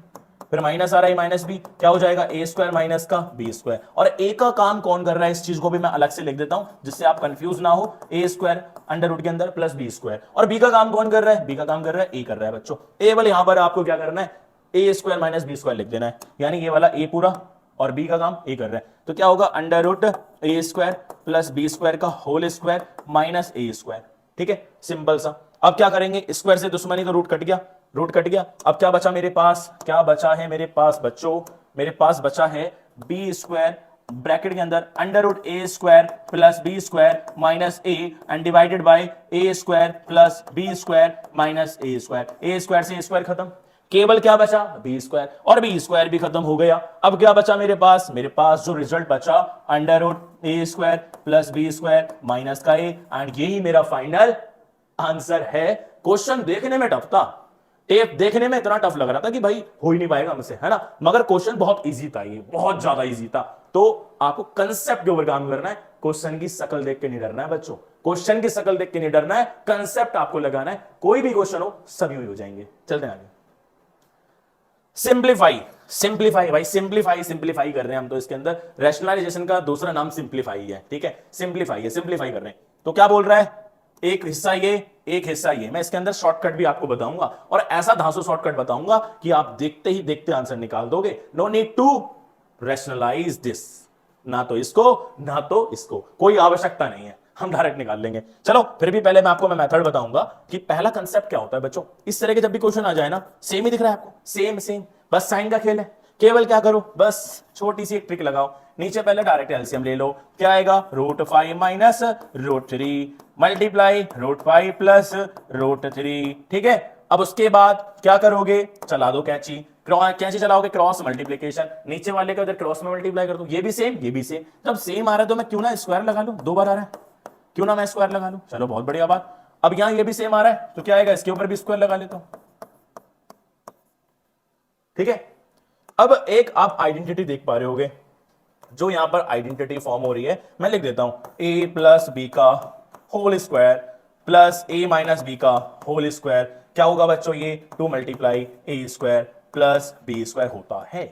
फिर माइनस आ रहा है माइनस बी, क्या हो जाएगा? a² माइनस का बी स्क्वायर। और ए का काम कौन कर रहा है, इस चीज को भी मैं अलग से लिख देता हूं जिससे आप कंफ्यूज ना हो। a² अंडर रूट के अंदर प्लस बी स्क्वायर। और बी का काम कौन कर रहा है? बी का काम कर रहा है ए कर रहा है बच्चों। ए वाले यहां पर आपको क्या करना है? a² माइनस बी स्क्वायर लिख देना है, यानी ये वाला ए पूरा और बी का काम ए कर रहा है। तो क्या होगा? √a² प्लस बी स्क्वायर का होल स्क्वायर माइनस a²। ठीक है, सिंपल सा। अब क्या करेंगे? स्क्वायर से दुश्मनी, तो रूट कट गया, रूट कट गया। अब क्या बचा मेरे पास? क्या बचा है मेरे पास बच्चों? मेरे पास बचा है बी स्क्वायर ब्रैकेट के अंदर √a² plus B square minus A and divided by a² plus B square minus a²। a² से a² खत्म, केवल क्या बचा? B square. और बी स्क्वायर भी खत्म हो गया। अब क्या बचा मेरे पास? मेरे पास जो रिजल्ट बचा √a² plus B square minus का ए, एंड यही मेरा फाइनल आंसर है। क्वेश्चन देखने में टफ था, टेप देखने में इतना टफ लग रहा था कि भाई हो ही नहीं पाएगा हमसे, है ना, मगर क्वेश्चन बहुत इजी था, ये बहुत ज्यादा इजी था। तो आपको कंसेप्ट के ऊपर काम करना है, क्वेश्चन की शक्ल देख के नहीं डरना है बच्चों, क्वेश्चन की शक्ल देख के नहीं डरना है, कंसेप्ट आपको लगाना है। कोई भी क्वेश्चन हो सभी हो जाएंगे। चलते हैं आगे। सिंप्लीफाई, सिंप्लीफाई भाई, सिंप्लीफाई कर रहे हैं हम तो इसके अंदर। रैशनलाइजेशन का दूसरा नाम सिंप्लीफाई है। ठीक है, सिंप्लीफाई है, सिंप्लीफाई कर रहे हैं। तो क्या बोल रहा है? एक हिस्सा ये, एक हिस्सा ये। मैं इसके अंदर शॉर्टकट भी आपको बताऊंगा और ऐसा धांसू शॉर्टकट बताऊंगा कि आप देखते ही देखते आंसर निकाल दोगे। No need to rationalise this, ना तो इसको ना तो इसको, कोई आवश्यकता नहीं है, हम डायरेक्ट निकाल लेंगे। चलो फिर भी पहले मैं आपको मेथड बताऊंगा कि पहला कंसेप्ट क्या होता है बच्चों। इस तरह के जब भी क्वेश्चन आ जाए ना, सेम ही दिख रहा है आपको, सेम, बस साइन का खेल है। केवल क्या करो, बस छोटी सी एक ट्रिक लगाओ, नीचे पहले डायरेक्ट एलसीएम ले लो। क्या आएगा? √5 माइनस √3 मल्टीप्लाई √5 प्लस √3। ठीक है, अब उसके बाद क्या करोगे? चला दो कैंची, कैंची चलाओगे, क्रॉस मल्टीप्लीकेशन, नीचे वाले का इधर क्रॉस में मल्टीप्लाई कर दो। ये भी सेम, ये भी सेम। जब सेम आ रहा है तो मैं क्यों ना स्क्वायर लगा लूं, 2 बार आ रहा है, क्यों ना मैं स्क्वायर लगा लूं। चलो बहुत बढ़िया बात। अब यहां ये भी सेम आ रहा है तो क्या आएगा? इसके ऊपर भी स्क्वायर लगा लेता हूं। ठीक है, अब एक आप आइडेंटिटी देख पा रहे होगे, जो यहां पर आइडेंटिटी फॉर्म हो रही है, मैं लिख देता हूं a प्लस बी का whole square plus a minus B का होल स्क्वायर। क्या होगा बच्चों? ये 2 मल्टीप्लाई a² प्लस b² होता है।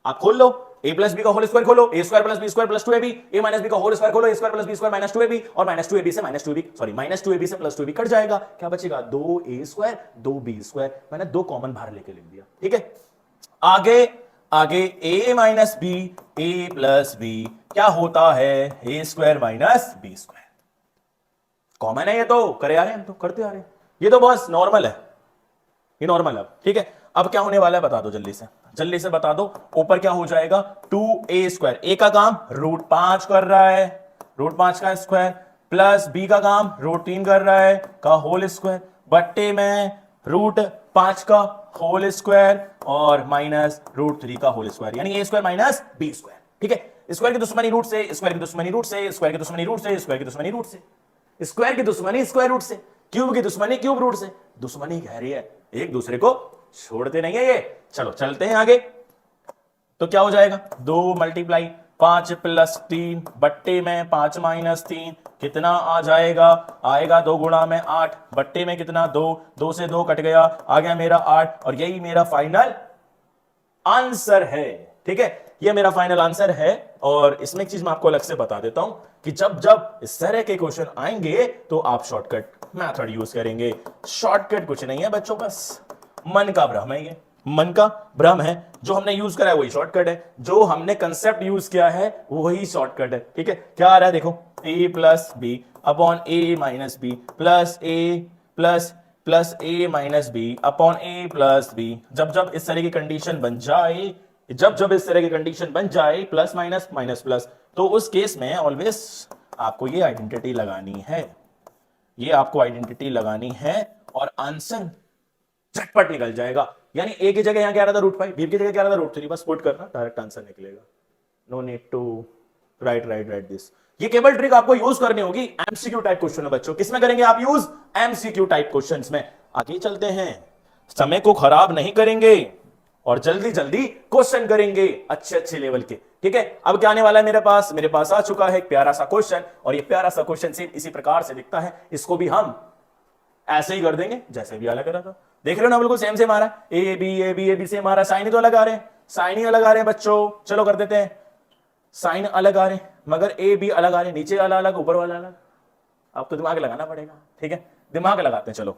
आप खोल लो, a प्लस बी का होल स्क्वायर खोलो, a² plus b² plus 2ab, a minus B का होल स्क्वायर खोलो, a² plus b² minus 2ab, और माइनस 2ab से माइनस 2ab से प्लस 2ab कट जाएगा। क्या बचेगा? 2a² 2b²। मैंने 2 कॉमन बाहर लेके लिख दिया। ठीक है, आगे a minus B, a plus B क्या होता है? a² minus b²। कॉमन है, ये तो करे आ रहे हैं, हम तो करते आ रहे हैं, ये तो बस नॉर्मल है, ये नॉर्मल है। ठीक है, अब क्या होने वाला है बता दो जल्दी से बता दो। ऊपर क्या हो जाएगा 2a², a का काम √5 कर रहा है, √5 का स्क्वायर, प्लस b का काम √3 कर रहा है का होल स्क्वायर, बट्टे में √5 का होल स्क्वायर और माइनस √3 का होल स्क्वायर, यानी a² माइनस b²। ठीक है, स्क्वायर की दुश्मनी रूट से, स्क्वायर की दुश्मनी रूट से, स्क्वायर की दुश्मनी रूट से, स्क्वायर की दुश्मनी रूट से, स्क्वायर की दुश्मनी स्क्वायर रूट से, क्यूब की दुश्मनी क्यूब रूट से। दुश्मनी गहरी है, एक दूसरे को छोड़ते नहीं है ये। चलो चलते हैं आगे। तो क्या हो जाएगा 2 × 5 + 3 बट्टे में 5 - 3 कितना आ जाएगा, आएगा 2 × 8 बट्टे में कितना 2, 2 से 2 कट गया, आ गया मेरा 8 और यही मेरा फाइनल आंसर है। ठीक है, ये मेरा फाइनल आंसर है। और इसमें एक चीज मैं आपको अलग से बता देता हूं कि जब जब इस तरह के क्वेश्चन आएंगे तो आप शॉर्टकट मेथड यूज करेंगे। शॉर्टकट कुछ नहीं है बच्चों, बस मन का भ्रम है, ये मन का भ्रम है। जो हमने यूज करा है वही शॉर्टकट है, जो हमने कंसेप्ट यूज किया है वही शॉर्टकट है। ठीक है, क्या आ रहा है देखो, a + b upon a - b plus a minus b upon a plus b। जब जब इस तरह की कंडीशन बन जाए, प्लस माइनस माइनस प्लस, तो उस केस में ऑलवेज आपको ये आइडेंटिटी लगानी है, और आंसर झटपट निकल जाएगा। यानी ए की जगह यहां क्या आ रहा था √5, बी की जगह क्या आ रहा था √3, बस पुट करना, डायरेक्ट आंसर निकलेगा। No need to write this. ये केवल ट्रिक आपको यूज करनी होगी एमसीक्यू टाइप क्वेश्चन में बच्चों। किसमें करेंगे आप यूज? एमसीक्यू टाइप क्वेश्चंस में। आगे चलते हैं, समय को खराब नहीं करेंगे और जल्दी जल्दी क्वेश्चन करेंगे अच्छे लेवल के। ठीक है, अब क्या आने वाला है मेरे पास आ चुका है एक प्यारा सा क्वेश्चन, और ये प्यारा सा क्वेश्चन से इसी प्रकार से दिखता है। इसको भी हम ऐसे ही कर देंगे जैसे भी अलग करा था। देख रहे हो ना, बिल्कुल सेम आ रहा है, ए बी सेम आ रहा है, साइन ही तो अलग आ रहे हैं, बच्चों। चलो कर देते हैं, साइन अलग आ रहे हैं मगर ए बी अलग आ रहे हैं, नीचे वाला अलग ऊपर वाला अलग। आपको दिमाग लगाना पड़ेगा। ठीक है, दिमाग लगाते हैं। चलो,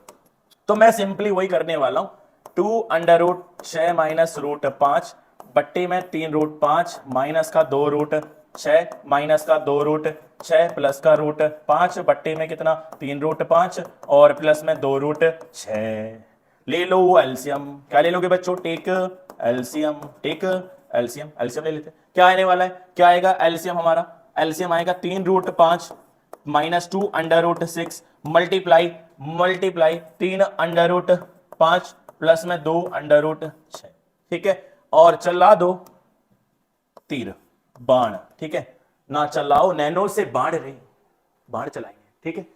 तो मैं सिंपली वही करने वाला हूं, 2√6 - √5 बट्टे में 3√5 माइनस का 2√6 माइनस का 2√6 प्लस का √5 बट्टे में कितना 3√5 और प्लस में 2√6। ले लो एलसीएम। क्या ले लोगे बच्चों? टेक एलसीएम ले लेते। क्या आने वाला है, क्या आएगा एलसीएम हमारा? एलसीएम आएगा 3√5 माइनस 2√6 मल्टीप्लाई 3√5 प्लस में 2√6। ठीक है, और चला दो तीर बाण। ठीक है, ना चलाओ नैनो से बाण चलाएंगे। ठीक है,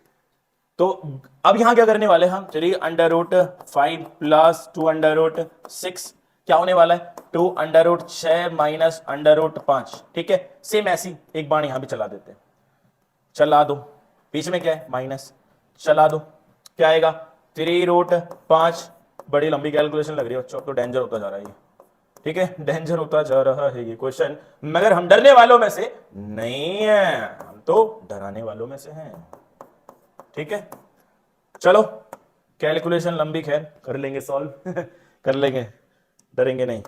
तो अब यहां क्या करने वाले हम? 3√5 प्लस 2√6 क्या होने वाला है? 2√6 माइनस √5। ठीक है, सेम ऐसी एक बाण यहां भी चला देते हैं। चला दो, बीच में क्या है माइनस, चला दो, क्या आएगा 3√5। बड़ी लंबी कैलकुलेशन लग रही है बच्चों, तो डेंजर होता जा रहा है ये। ठीक है, डेंजर होता जा रहा है ये क्वेश्चन, मगर हम डरने वालों में से नहीं है, हम तो डराने वालों में से हैं। ठीक है, चलो कैलकुलेशन लंबी, खैर कर लेंगे सॉल्व कर लेंगे, डरेंगे नहीं।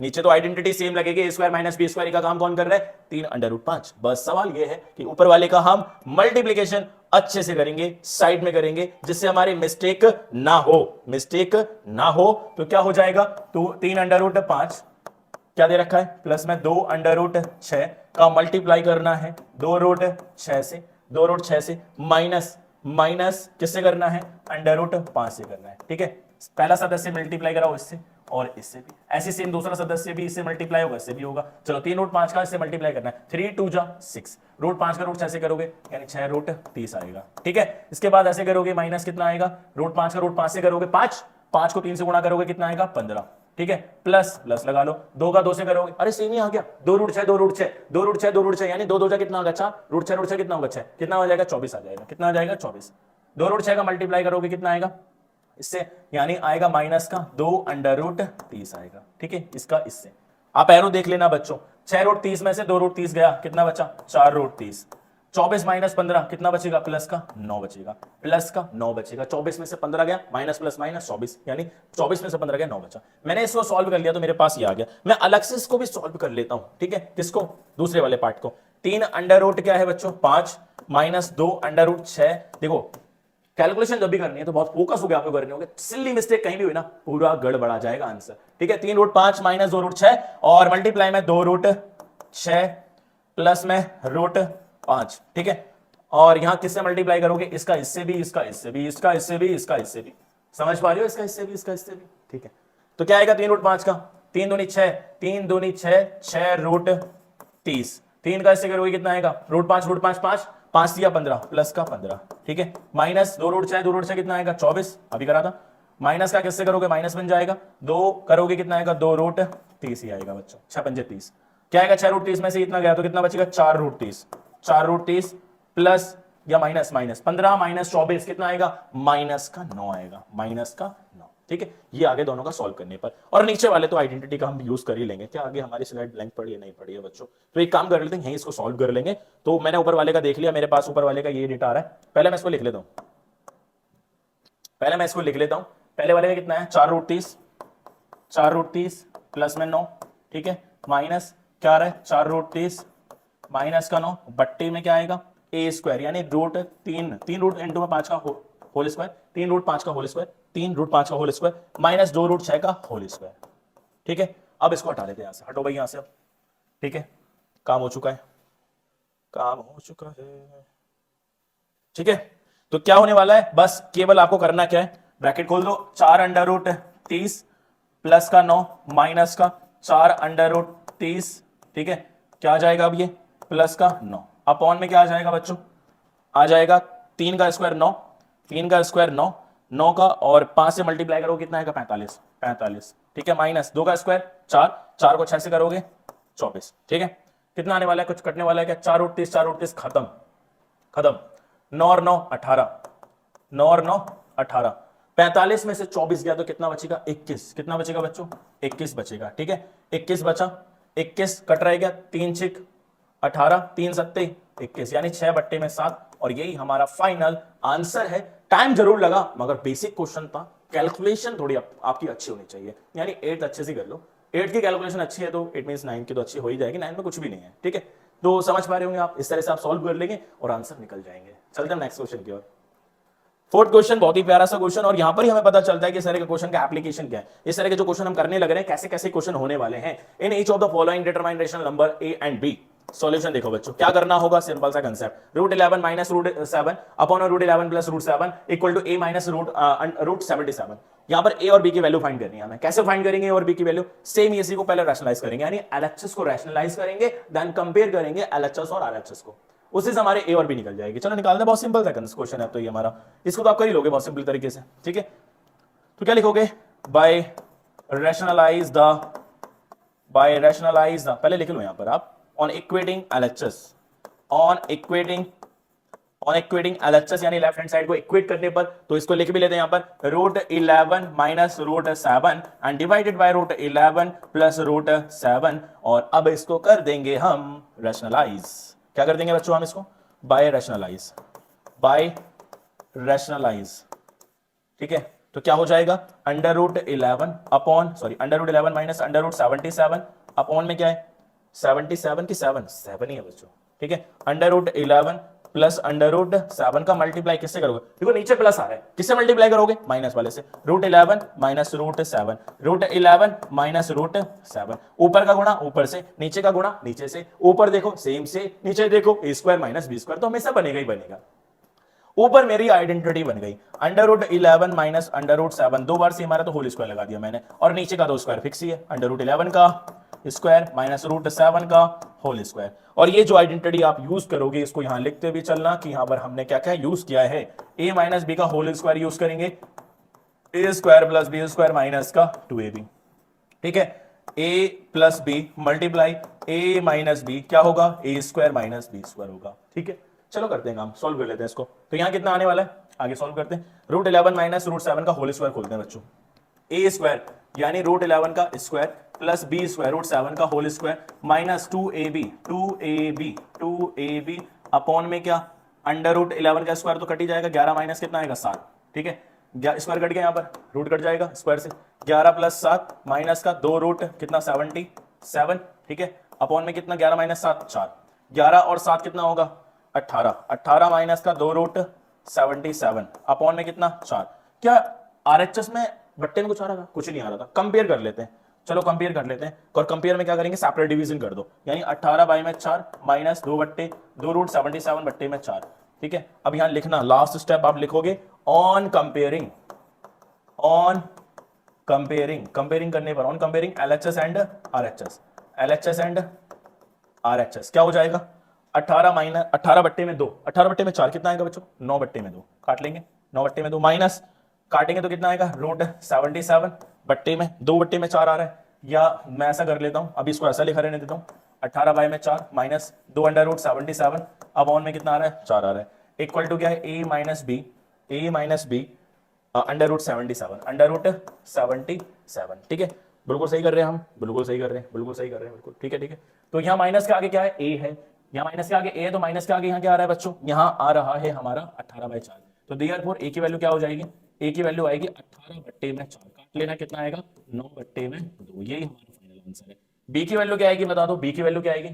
नीचे तो आइडेंटिटी सेम लगेगी, a² माइनस b² का काम कौन कर रहा है? 3√5। बस सवाल ये है कि ऊपर वाले का हम मल्टीप्लीकेशन अच्छे से करेंगे, साइड में करेंगे, जिससे हमारी मिस्टेक ना हो। तो क्या हो जाएगा? तो 3√5 क्या दे रखा है? प्लस में 2√6 का मल्टीप्लाई करना है 2√6 से माइनस किससे करना है? √5 से करना है। ठीक है, पहला सदस्य मल्टीप्लाई कराओ इससे और इससे भी, ऐसे सेम दूसरा सदस्य भी इससे मल्टीप्लाई होगा, इससे भी होगा। चलो 3√5 का इससे मल्टीप्लाई करना है, 3 2 जा 6, √5 का √6 से करोगे यानी 6√30 आएगा। ठीक है, इसके बाद ऐसे करोगे माइनस कितना आएगा? √5 का √5 से करोगे 5 को 3 से गुणा करोगे कितना आएगा? 15। ठीक है, प्लस लगा लो, 2 का 2 से करोगे, अरे सेम ही आ गया, 2√6 यानी 2 2 जा कितना होगा? 4, √6 कितना होगा? 6, कितना हो जाएगा? 24 आ जाएगा। कितना आ जाएगा? 24। 2√6 का मल्टीप्लाई करोगे कितना आएगा इससे? यानी आएगा माइनस का 2√30 आएगा। ठीक है, इसका इससे आप एरो देख लेना बच्चों, 6√30 में से 2√30 गया, कितना बचा? 4√30। 24 माइनस 15 कितना बचेगा? प्लस का 9 बचेगा, 24 में से 15 गया, माइनस प्लस माइनस 24, यानी 24 में से 15 गया, 9 बचा। मैंने इसको सॉल्व कर लिया तो मेरे पास ये आ गया। मैं अलग से इसको भी सॉल्व कर लेता हूं। ठीक है, किसको? दूसरे वाले पार्ट को। 3 अंडर रूट क्या है बच्चों? 5 माइनस 2 अंडर रूट 6। देखो कैलकुलेशन जब भी करनी है तो बहुत फोकस हो गया आपको करनी होगी, सिली मिस्टेक कहीं भी हुई ना पूरा गड़बड़ा जाएगा आंसर। ठीक है, 3√5 माइनस 2√6 और मल्टीप्लाई में 2√6 प्लस में √5। ठीक है, और यहां किससे मल्टीप्लाई करोगे, इसका इससे भी, इसका इससे भी, इसका इससे भी, इसका इससे भी, समझ पा रहे हो, इसका इससे भी, इसका इससे भी। ठीक है, तो क्या आएगा 3√5 का, 3 दूनी 6, 3 दूनी 6, 6√30, 3 का इससे करोगे कितना आएगा, √5, 5 दिया 15 प्लस का 15। ठीक है, माइनस 2√6 कितना आएगा 24, अभी करा था। माइनस का किससे करोगे, माइनस बन जाएगा, 2 करोगे कितना आएगा 2√30 ही आएगा बच्चों, 6×5 क्या आएगा, 6√30 में से इतना गया तो कितना बचेगा 4√30, 4√30 प्लस या माइनस 15 माइनस 24 कितना आएगा, माइनस का 9 आएगा, माइनस का 9। ठीक है, ये आगे दोनों का सॉल्व करने पर, और नीचे वाले तो आइडेंटिटी का हम यूज कर ही लेंगे। क्या आगे हमारी स्लाइड ब्लैंक पड़ी है, नहीं पड़ी है बच्चों, तो एक काम कर लेते हैं, यहीं इसको सॉल्व कर लेंगे। तो मैंने ऊपर वाले का देख लिया, मेरे पास ऊपर वाले का ये डेटा आ रहा है, पहले मैं इसको लिख लेता हूं, पहले वाले का कितना है 4√30 प्लस में 9। ठीक है, माइनस क्या आ रहा है 4√30 माइनस का 9 बट्टे में क्या आएगा a² यानी तीन रूट इंटू में 5 का होल स्क्वायर, 3√5 का होल स्क्वायर, 3√5 का होल स्क्वायर माइनस 2√6 का होल स्क्वायर। ठीक है, अब इसको हटा लेते हैं यहां से, हटो भाई यहां से अब। ठीक है, काम हो चुका है, काम हो चुका है। ठीक है, तो क्या होने वाला है, बस केवल आपको करना क्या है, ब्रैकेट खोल दो, 4√30 प्लस का 9 माइनस का 4√30। ठीक है, क्या आ जाएगा अब ये प्लस का 9 अपॉन में क्या आ जाएगा बच्चों, आ जाएगा 3 का स्क्वायर 9, 3 का स्क्वायर 9, 9 का और 5 से मल्टीप्लाई करोगे कितना आएगा 45। ठीक है, माइनस 2 का स्क्वायर 4, 4 को 6 से करोगे 24। ठीक है, कितना आने वाला है, कुछ कटने वाला है क्या, 4√30 खत्म, 9 और 9 18, 9 और 9 18, 45 में से 24 गया तो कितना बचेगा 21, कितना बचेगा बच्चों 21 बचेगा। ठीक है, 21 बचा, 21 कट रहेगा, 3 6 18, 3 7 21 यानी 6 बट्टे में 7, और यही हमारा फाइनल आंसर है। टाइम जरूर लगा मगर बेसिक क्वेश्चन था, कैलकुलेशन थोड़ी आपकी अच्छी होनी चाहिए, यानी 8 अच्छे से कर लो, 8 की कैलकुलेशन अच्छी है तो इट मींस 9 की तो अच्छी हो ही जाएगी, 9 में कुछ भी नहीं है। ठीक है, तो समझ पा रहे होंगे आप, इस तरह से आप सॉल्व कर लेंगे और आंसर निकल जाएंगे। चलते हैं नेक्स्ट क्वेश्चन की ओर। फोर्थ क्वेश्चन बहुत ही प्यारा सा क्वेश्चन, और यहां पर ही हमें पता चलता है कि इस तरह के क्वेश्चन का एप्लीकेशन क्या है, इस तरह के जो क्वेश्चन हम करने लग रहे हैं कैसे कैसे क्वेश्चन होने वाले हैं। In each of the following determine rational number A and B. Solution देखो बच्चों, क्या करना होगा, सिंपल सा concept, √11 minus √7 upon √11 plus √7 equal to a minus √77। यहां पर a और b की वैल्यू फाइंड करनी है हमें। कैसे फाइंड करेंगे a और b की वैल्यू, सेम इसी को पहले रैशनलाइज करेंगे, यानी LHS को रैशनलाइज करेंगे, देन कंपेयर करेंगे LHS और RHS को, उससे से हमारे ए और बी निकल जाएगी। चलो निकालते हैं, बहुत सिंपल सा क्वेश्चन है तो ये हमारा, इसको तो आप कर ही लोगे बहुत सिंपल तरीके से। ठीक है, तो क्या लिखोगे, बाय रैशनलाइज द, पहले लिख लो यहां पर आप, on equating LHS, on equating LHS यानी लेफ्ट हैंड साइड को इक्वेट करने पर, तो इसको लिख भी लेते हैं यहां पर, √11 minus √7 and divided bye √11 plus √7, और अब इसको कर देंगे हम रैशनलाइज। क्या कर देंगे बच्चों हम इसको, बाय रैशनलाइज। ठीक है, तो क्या हो जाएगा, √11 माइनस √77 अपॉन में क्या है 77 की 7 ही है बच्चों। ठीक है, √11 प्लस √7 का मल्टीप्लाई किससे करोगे, देखो नीचे प्लस आ रहा है, किससे मल्टीप्लाई करोगे, माइनस वाले से, √11 माइनस √7, √11 माइनस √7, ऊपर का गुणा ऊपर से, नीचे का गुणा नीचे से, ऊपर देखो सेम से, नीचे देखो a² माइनस b² तो हमेशा बनेगा ही बनेगा। ऊपर मेरी आइडेंटिटी बन गई, √11 माइनस √7, 2 बार से हमारा तो होल स्क्वायर लगा दिया मैंने, और नीचे का 2 स्क्वायर फिक्स ही है, √11 का स्क्वायर माइनस √7 का होल स्क्वायर। और ये जो आइडेंटिटी आप यूज करोगे, इसको यहां लिखते भी चलना कि यहां पर हमने क्या क्या यूज किया है, a माइनस b का होल स्क्वायर यूज करेंगे, a² प्लस b² माइनस का 2ab। ठीक है, a plus b multiply a minus b क्या होगा, a² माइनस b² होगा। ठीक है, चलो करते हैं काम, सॉल्व कर लेते हैं इसको। तो यहां कितना आने वाला है, आगे सॉल्व करते हैं, √11 माइनस √7 का होल स्क्वायर खोलते हैं बच्चों, a² यानी √11 का स्क्वायर प्लस b² √7 का whole square minus 2ab upon में क्या, √11 का स्क्वायर तो कट ही जाएगा, 11 माइनस कितना आएगा 7। ठीक है, स्क्वायर कट गया, यहाँ पर रूट कट जाएगा स्क्वायर से, 11 प्लस 7 माइनस का 2 रूट कितना 77। ठीक है, अपॉन में कितना 11 माइनस 7 4, 11 और 7 कितना होगा 18, 18 माइनस का 2 रूट 77 अपॉन में कितना 4। क्या आरएचएस में बट्टे में कुछ आ रहा था? कुछ नहीं आ रहा था। कंपेयर कर लेते हैं, चलो कंपेयर कर लेते हैं। और कंपेयर में क्या करेंगे, सेपरेट डिवीजन कर दो, यानी 18 बाई में 4 माइनस 2 बट्टे 2 रूट 77 बट्टे में 4। ठीक है, अब यहां लिखना लास्ट स्टेप आप लिखोगे on comparing, on comparing, comparing करने पर on comparing LHS and RHS, LHS and RHS क्या हो जाएगा 18 माइनस 18 बट्टे में 2, 18 बट्टे में 4 कितना आएगा बच्चों 9 बट्टे में 2, काट लेंगे 9 बट्टे में 2 माइनस काटेंगे तो कितना आएगा रूट 77 बट्टे में 2 बट्टे में 4 आ रहा है। या मैं ऐसा कर लेता हूं, अभी इसको ऐसा लिखा रहने देता हूं 18 बाई में 4 माइनस 2 अंडर रूट 77 अब ऑन में कितना आ रहा है 4 आ रहा है, इक्वल टू क्या है A minus B under root 77 under root 77। ठीक है, बिल्कुल सही कर रहे हैं हम, बिल्कुल सही कर रहे हैं, बिल्कुल सही कर रहे हैं, बिल्कुल ठीक है ठीक है। तो यहाँ माइनस के आगे क्या है ए है, यहाँ माइनस के आगे ए है तो माइनस के आगे यहाँ क्या आ रहा है बच्चों, यहाँ आ रहा है हमारा 18 बाई 4। तो देयरफॉर ए की वैल्यू क्या हो जाएगी, ए की वैल्यू आएगी 18 बट्टे में 4, काट लेना कितना आएगा 9 बट्टे में 2, यही हमारा फाइनल आंसर है। बी की वैल्यू क्या आएगी बता दो, बी की वैल्यू क्या आएगी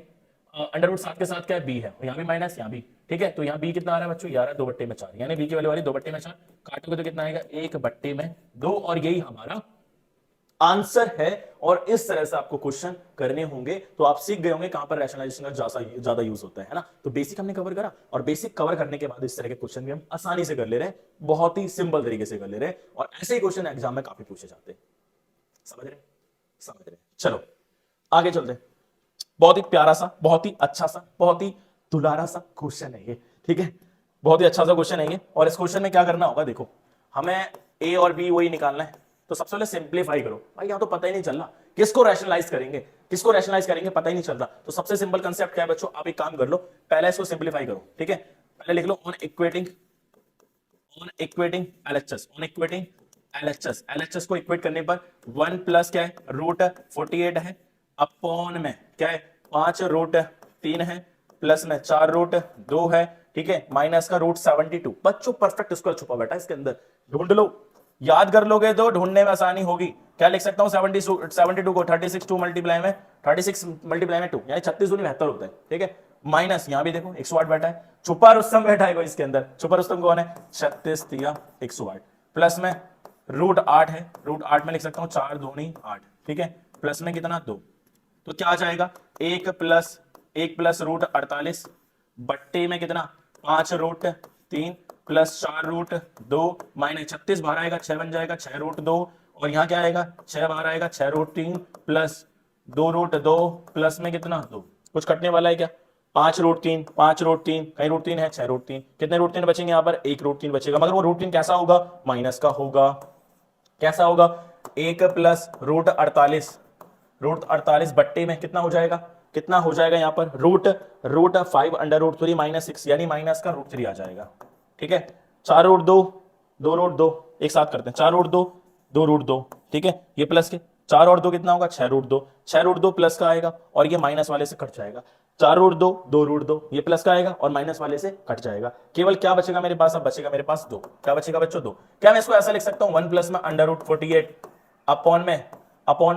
अंडर रूट 7 के साथ क्या है बी है, यहाँ भी माइनस यहाँ भी, ठीक है। तो यहाँ बी कितना आ रहा है बच्चों, ये आ रहा है 2 बट्टे में 4, यानी बी की वैल्यू आ रही है 2 बट्टे में 4, काटोगे तो कितना आएगा 1 बट्टे में 2, और यही हमारा आंसर है। और इस तरह से आपको क्वेश्चन करने होंगे तो आप सीख गए होंगे कहां पर रैशनलाइजेशन का ज्यादा यूज होता है ना। तो बेसिक हमने कवर करा, और बेसिक कवर करने के बाद इस तरह के क्वेश्चन भी हम आसानी से कर ले रहे हैं, बहुत ही सिंपल तरीके से कर ले रहे हैं, और ऐसे ही क्वेश्चन एग्जाम में काफी पूछे जाते हैं। समझ रहे, समझ रहे। चलो आगे चलते हैं। बहुत ही प्यारा सा, बहुत ही अच्छा सा, बहुत ही दुलारा सा क्वेश्चन है ये, ठीक है, बहुत ही अच्छा सा क्वेश्चन है ये। और इस क्वेश्चन में क्या करना होगा, देखो हमें ए और बी वही निकालना है, तो सबसे पहले सिंप्लीफाई करो। भाई यहां तो पता ही नहीं चल रहा किसको रैशनलाइज करेंगे, किसको रैशनलाइज करेंगे पता ही नहीं चल रहा। तो सबसे सिंपल कांसेप्ट क्या है बच्चों, आप एक काम कर लो, पहले इसको सिंप्लीफाई करो, ठीक है। पहले लिख लो on equating LHS, on equating LHS, LHS को इक्वेट करने पर 1 प्लस क्या है रूट 48 है, अपॉन में क्या है 5 रूट 3 है, प्लस में 4 रूट 2 है, ठीक है, माइनस का रूट 72। बच्चों परफेक्ट स्क्वायर छुपा बैठा है इसके अंदर, ढूंढ लो, याद कर लोगे तो ढूंढने में आसानी होगी। क्या लिख सकता हूं 72 को 36 2 मल्टीप्लाई में 36 मल्टीप्लाई में 2 यानी 36 दूनी 72 होता है, ठीक है। माइनस यहां भी देखो 108 बैठा है, छुपा रुस्तम बैठा है इसके अंदर, छुपा रुस्तम कौन है 36 दिया 108, प्लस में रूट 8 है, रूट 8 में लिख सकता हूं 4 दूनी 8, ठीक है, प्लस में कितना 2, तो क्या आ जाएगा 1 प्लस रूट 48 बट्टे में कितना 5 रूट 3 प्लस 4 रूट 2 माइनस 36 बाहर आएगा 6 बन जाएगा 6 रूट 2, और यहाँ क्या आएगा 6 बाहर आएगा 6 रूट 3 प्लस 2 रूट 2 प्लस में कितना 2, कुछ कटने वाला है क्या 5 रूट 3 कहीं रूट 3 है 6 रूट 3, कितने रूट 3 बचेंगे यहाँ पर 1 रूट 3 बचेगा, मगर वो रूट 3 कैसा होगा माइनस का होगा, कैसा होगा 1 प्लस रूट 48 बट्टे में कितना हो जाएगा यहाँ पर रूट 5 अंडर रूट 3 माइनस 6 यानी माइनस का रूट 3 आ जाएगा, ठीक है। 4 रूट 2 2 रूट 2 एक साथ करते हैं, 4 रूट 2 2 रूट 2, ठीक है, ये प्लस के 4 और 2 कितना होगा 6 रूट 2, 6 रूट 2 प्लस का आएगा और ये माइनस वाले से कट जाएगा, 4 रूट 2 2 रूट 2 ये प्लस का आएगा और माइनस वाले से कट जाएगा, केवल क्या बचेगा मेरे पास, अब बचेगा मेरे पास 2, क्या बचेगा बच्चों 2। क्या मैं इसको ऐसा लिख सकता हूं 1 प्लस में अंडर रूट 48 अपॉन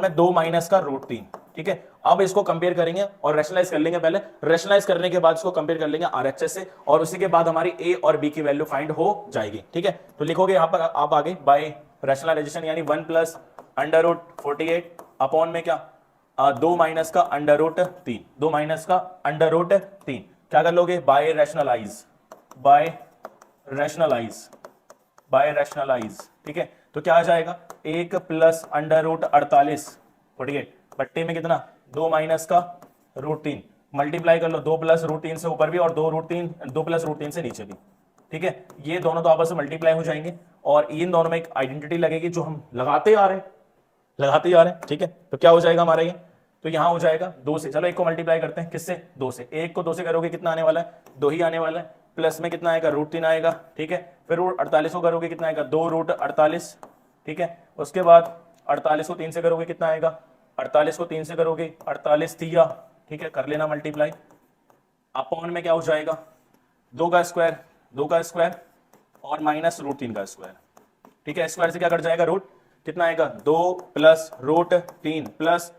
में 2 माइनस का रूट 3, ठीक है। अब इसको कंपेयर करेंगे और रैशनलाइज कर लेंगे, पहले रैशनलाइज करने के बाद इसको कंपेयर कर लेंगे आरएचएस से, और उसी के बाद हमारी ए और बी की वैल्यू फाइंड हो जाएगी, ठीक है। तो लिखोगे यहां पर आप आगे बाय रैशनलाइजेशन यानी 1 प्लस अंडर रूट 48 अपॉन में क्या 2 माइनस का अंडर रूट 3, 2 माइनस का अंडर रूट 3 क्या कर लोगे बाय रैशनलाइज, ठीक है। तो क्या आ जाएगा 1 प्लस अंडर रूट 48 बट्टे में कितना 2 माइनस का रूट 3 मल्टीप्लाई कर लो 2 प्लस रूट 3 से ऊपर भी और 2 प्लस रूट 3 से नीचे भी, ठीक है। ये दोनों तो आपस में मल्टीप्लाई हो जाएंगे और इन दोनों में एक आइडेंटिटी लगेगी जो हम लगाते आ रहे हैं, ठीक है। तो क्या हो जाएगा हमारा ये, तो यहां हो जाएगा 2 से, चलो एक को मल्टीप्लाई करते हैं किससे 2 से, एक को 2 से करोगे कितना आने वाला है 2 ही आने वाला है, प्लस में कितना आएगा रूट 3 आएगा, ठीक है। फिर रूट 48 को करोगे कितना आएगा 2 रूट 48, ठीक है। उसके बाद 48 को 3 से करोगे कितना आएगा 48 को 3 से करोगे 48 दिया, ठीक है, कर लेना मल्टीप्लाई, अपॉन में क्या हो जाएगा 2 का स्क्वायर और माइनस रूट 3 का स्क्वायर, ठीक है। स्क्वायर से क्या कट जाएगा रूट, कितना आएगा 2 प्लस रूट 3 प्लस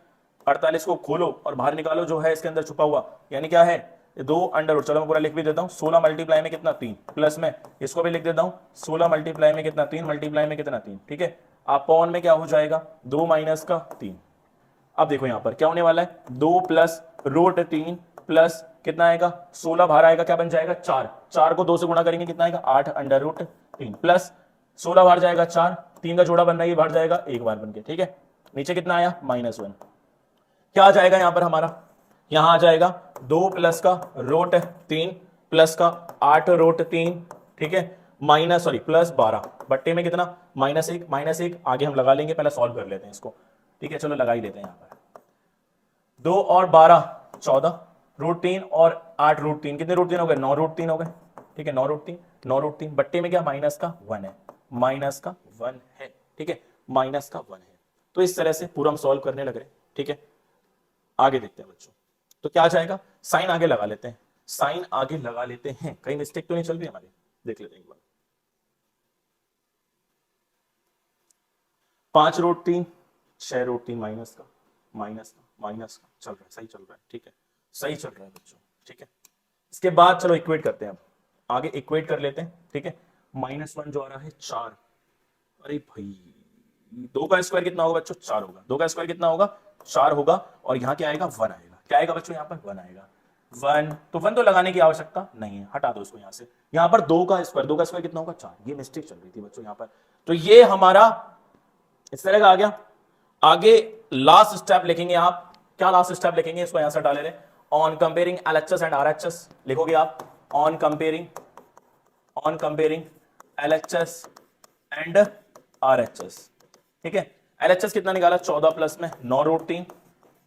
48 को खोलो और बाहर निकालो जो है इसके अंदर छुपा हुआ, यानी क्या है दो अंडर रूट, चलो मैं पूरा लिख भी देता हूँ, 16 मल्टीप्लाई में कितना 3, प्लस में इसको भी लिख देता हूँ 16 मल्टीप्लाई में कितना 3 मल्टीप्लाई में कितना 3, ठीक है। अपॉन में क्या हो जाएगा 2 माइनस का 3। अब देखो यहां पर क्या होने वाला है, 2 प्लस रूट 3 प्लस कितना आएगा 16 बाहर आएगा, क्या बन जाएगा 4, 4 को 2 से गुणा करेंगे कितना आएगा 8 अंडर रूट 3 प्लस 16 बाहर जाएगा 4, 3 का जोड़ा बन रहा है ये बाहर जाएगा एक बार बन के, ठीक है। नीचे कितना आया -1, क्या आ जाएगा यहां पर हमारा, यहां आ जाएगा 2 प्लस का रूट 3 प्लस का 8 रूट 3, ठीक है, माइनस सॉरी प्लस 12 बट्टे में कितना -1 आगे हम लगा लेंगे, पहले सॉल्व कर लेते हैं इसको, ठीक है। चलो लगा ही लेते हैं यहाँ पर, 2 और 12 14 रूट 3 और 8 रूट 3 कितने रूट 3 हो गए 9 रूट 3 हो गए, ठीक है। 9 रूट 3 बट्टे में क्या माइनस का 1 है, माइनस का 1 है, ठीक है, माइनस का 1 है। तो इस तरह से पूरा हम सॉल्व करने लग रहे हैं, ठीक है। आगे देखते हैं बच्चों, तो क्या आ जाएगा, साइन आगे लगा लेते हैं, साइन आगे लगा लेते हैं, कहीं मिस्टेक तो नहीं चल रही हमारी, देख लेते हैं एक बार। 5 रूट 3 6 रूट 3 माइनस का चल रहा है, सही चल रहा है, ठीक है, सही चल रहा है बच्चों, ठीक है। इसके बाद चलो इक्वेट करते हैं, अब आगे इक्वेट कर लेते हैं, ठीक है। -1 जो आ रहा है 4, अरे भाई 2 का स्क्वायर कितना होगा बच्चों 4 होगा, 2 का स्क्वायर कितना होगा 4 होगा, और यहां क्या आएगा 1 आएगा, क्या आएगा बच्चों यहां पर 1 आएगा, 1 तो 1 तो लगाने की आवश्यकता नहीं है, हटा दो इसको यहां से। यहां पर 2 का स्क्वायर कितना होगा 4, ये मिस्टेक चल रही थी बच्चों यहां पर, तो ये हमारा इस तरह का आ गया। आगे लास्ट स्टेप लिखेंगे आप, क्या लास्ट स्टेप लिखेंगे, इसको यहां से डाले रहे, on comparing LHS and RHS लिखोगे आप, on comparing LHS and RHS, ठीक है। LHS कितना निकाला 14 प्लस में 9 रूट 3,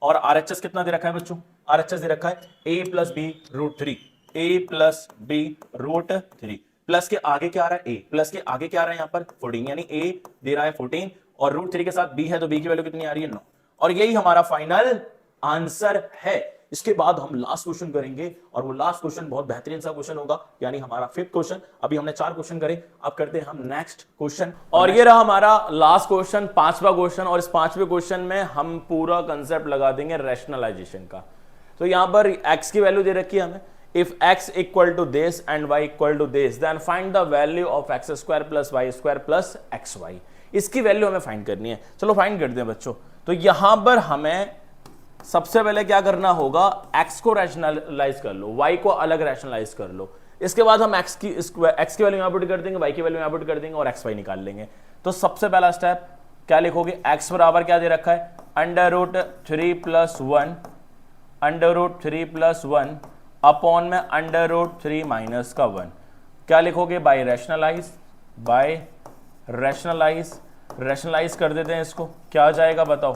और RHS कितना दे रखा है बच्चों, RHS दे रखा है a plus B root 3, a plus B root 3, plus के आगे क्या आ रहा है a, प्लस के आगे क्या आ रहा है यहां पर 14, यानी a दे रहा है 14 और रूट 3 के साथ b है, तो b की वैल्यू कितनी आ रही है 9, और यही हमारा फाइनल आंसर है। इसके बाद हम लास्ट क्वेश्चन करेंगे, और वो लास्ट क्वेश्चन बहुत बेहतरीन सा क्वेश्चन होगा, यानी हमारा 5th क्वेश्चन। अभी हमने 4 क्वेश्चन करे, अब करते हैं हम नेक्स्ट क्वेश्चन, और ये रहा हमारा लास्ट क्वेश्चन, 5वां क्वेश्चन, और इस 5वें क्वेश्चन में हम पूरा कंसेप्ट लगा देंगे रैशनलाइजेशन का। तो यहां पर x की वैल्यू दे रखी है हमें, if x equal to this and y equal to this then find the value of x square plus Y square plus xy, इसकी वैल्यू हमें फाइंड करनी है। चलो फाइंड करते हैं बच्चों। तो यहां पर हमें सबसे पहले क्या करना होगा, x को रैशनलाइज कर लो, y को अलग रैशनलाइज कर लो, इसके बाद हम x की वैल्यू यहां पुट कर देंगे, y की वैल्यू यहां पुट कर देंगे और xy निकाल लेंगे। तो सबसे पहला स्टेप क्या लिखोगे, x बराबर क्या दे रखा है अंडर रूट 3 प्लस 1 अपॉन में अंडर रूट 3 माइनस का 1, क्या लिखोगे बाय रैशनलाइज कर देते हैं इसको, क्या आ जाएगा बताओ,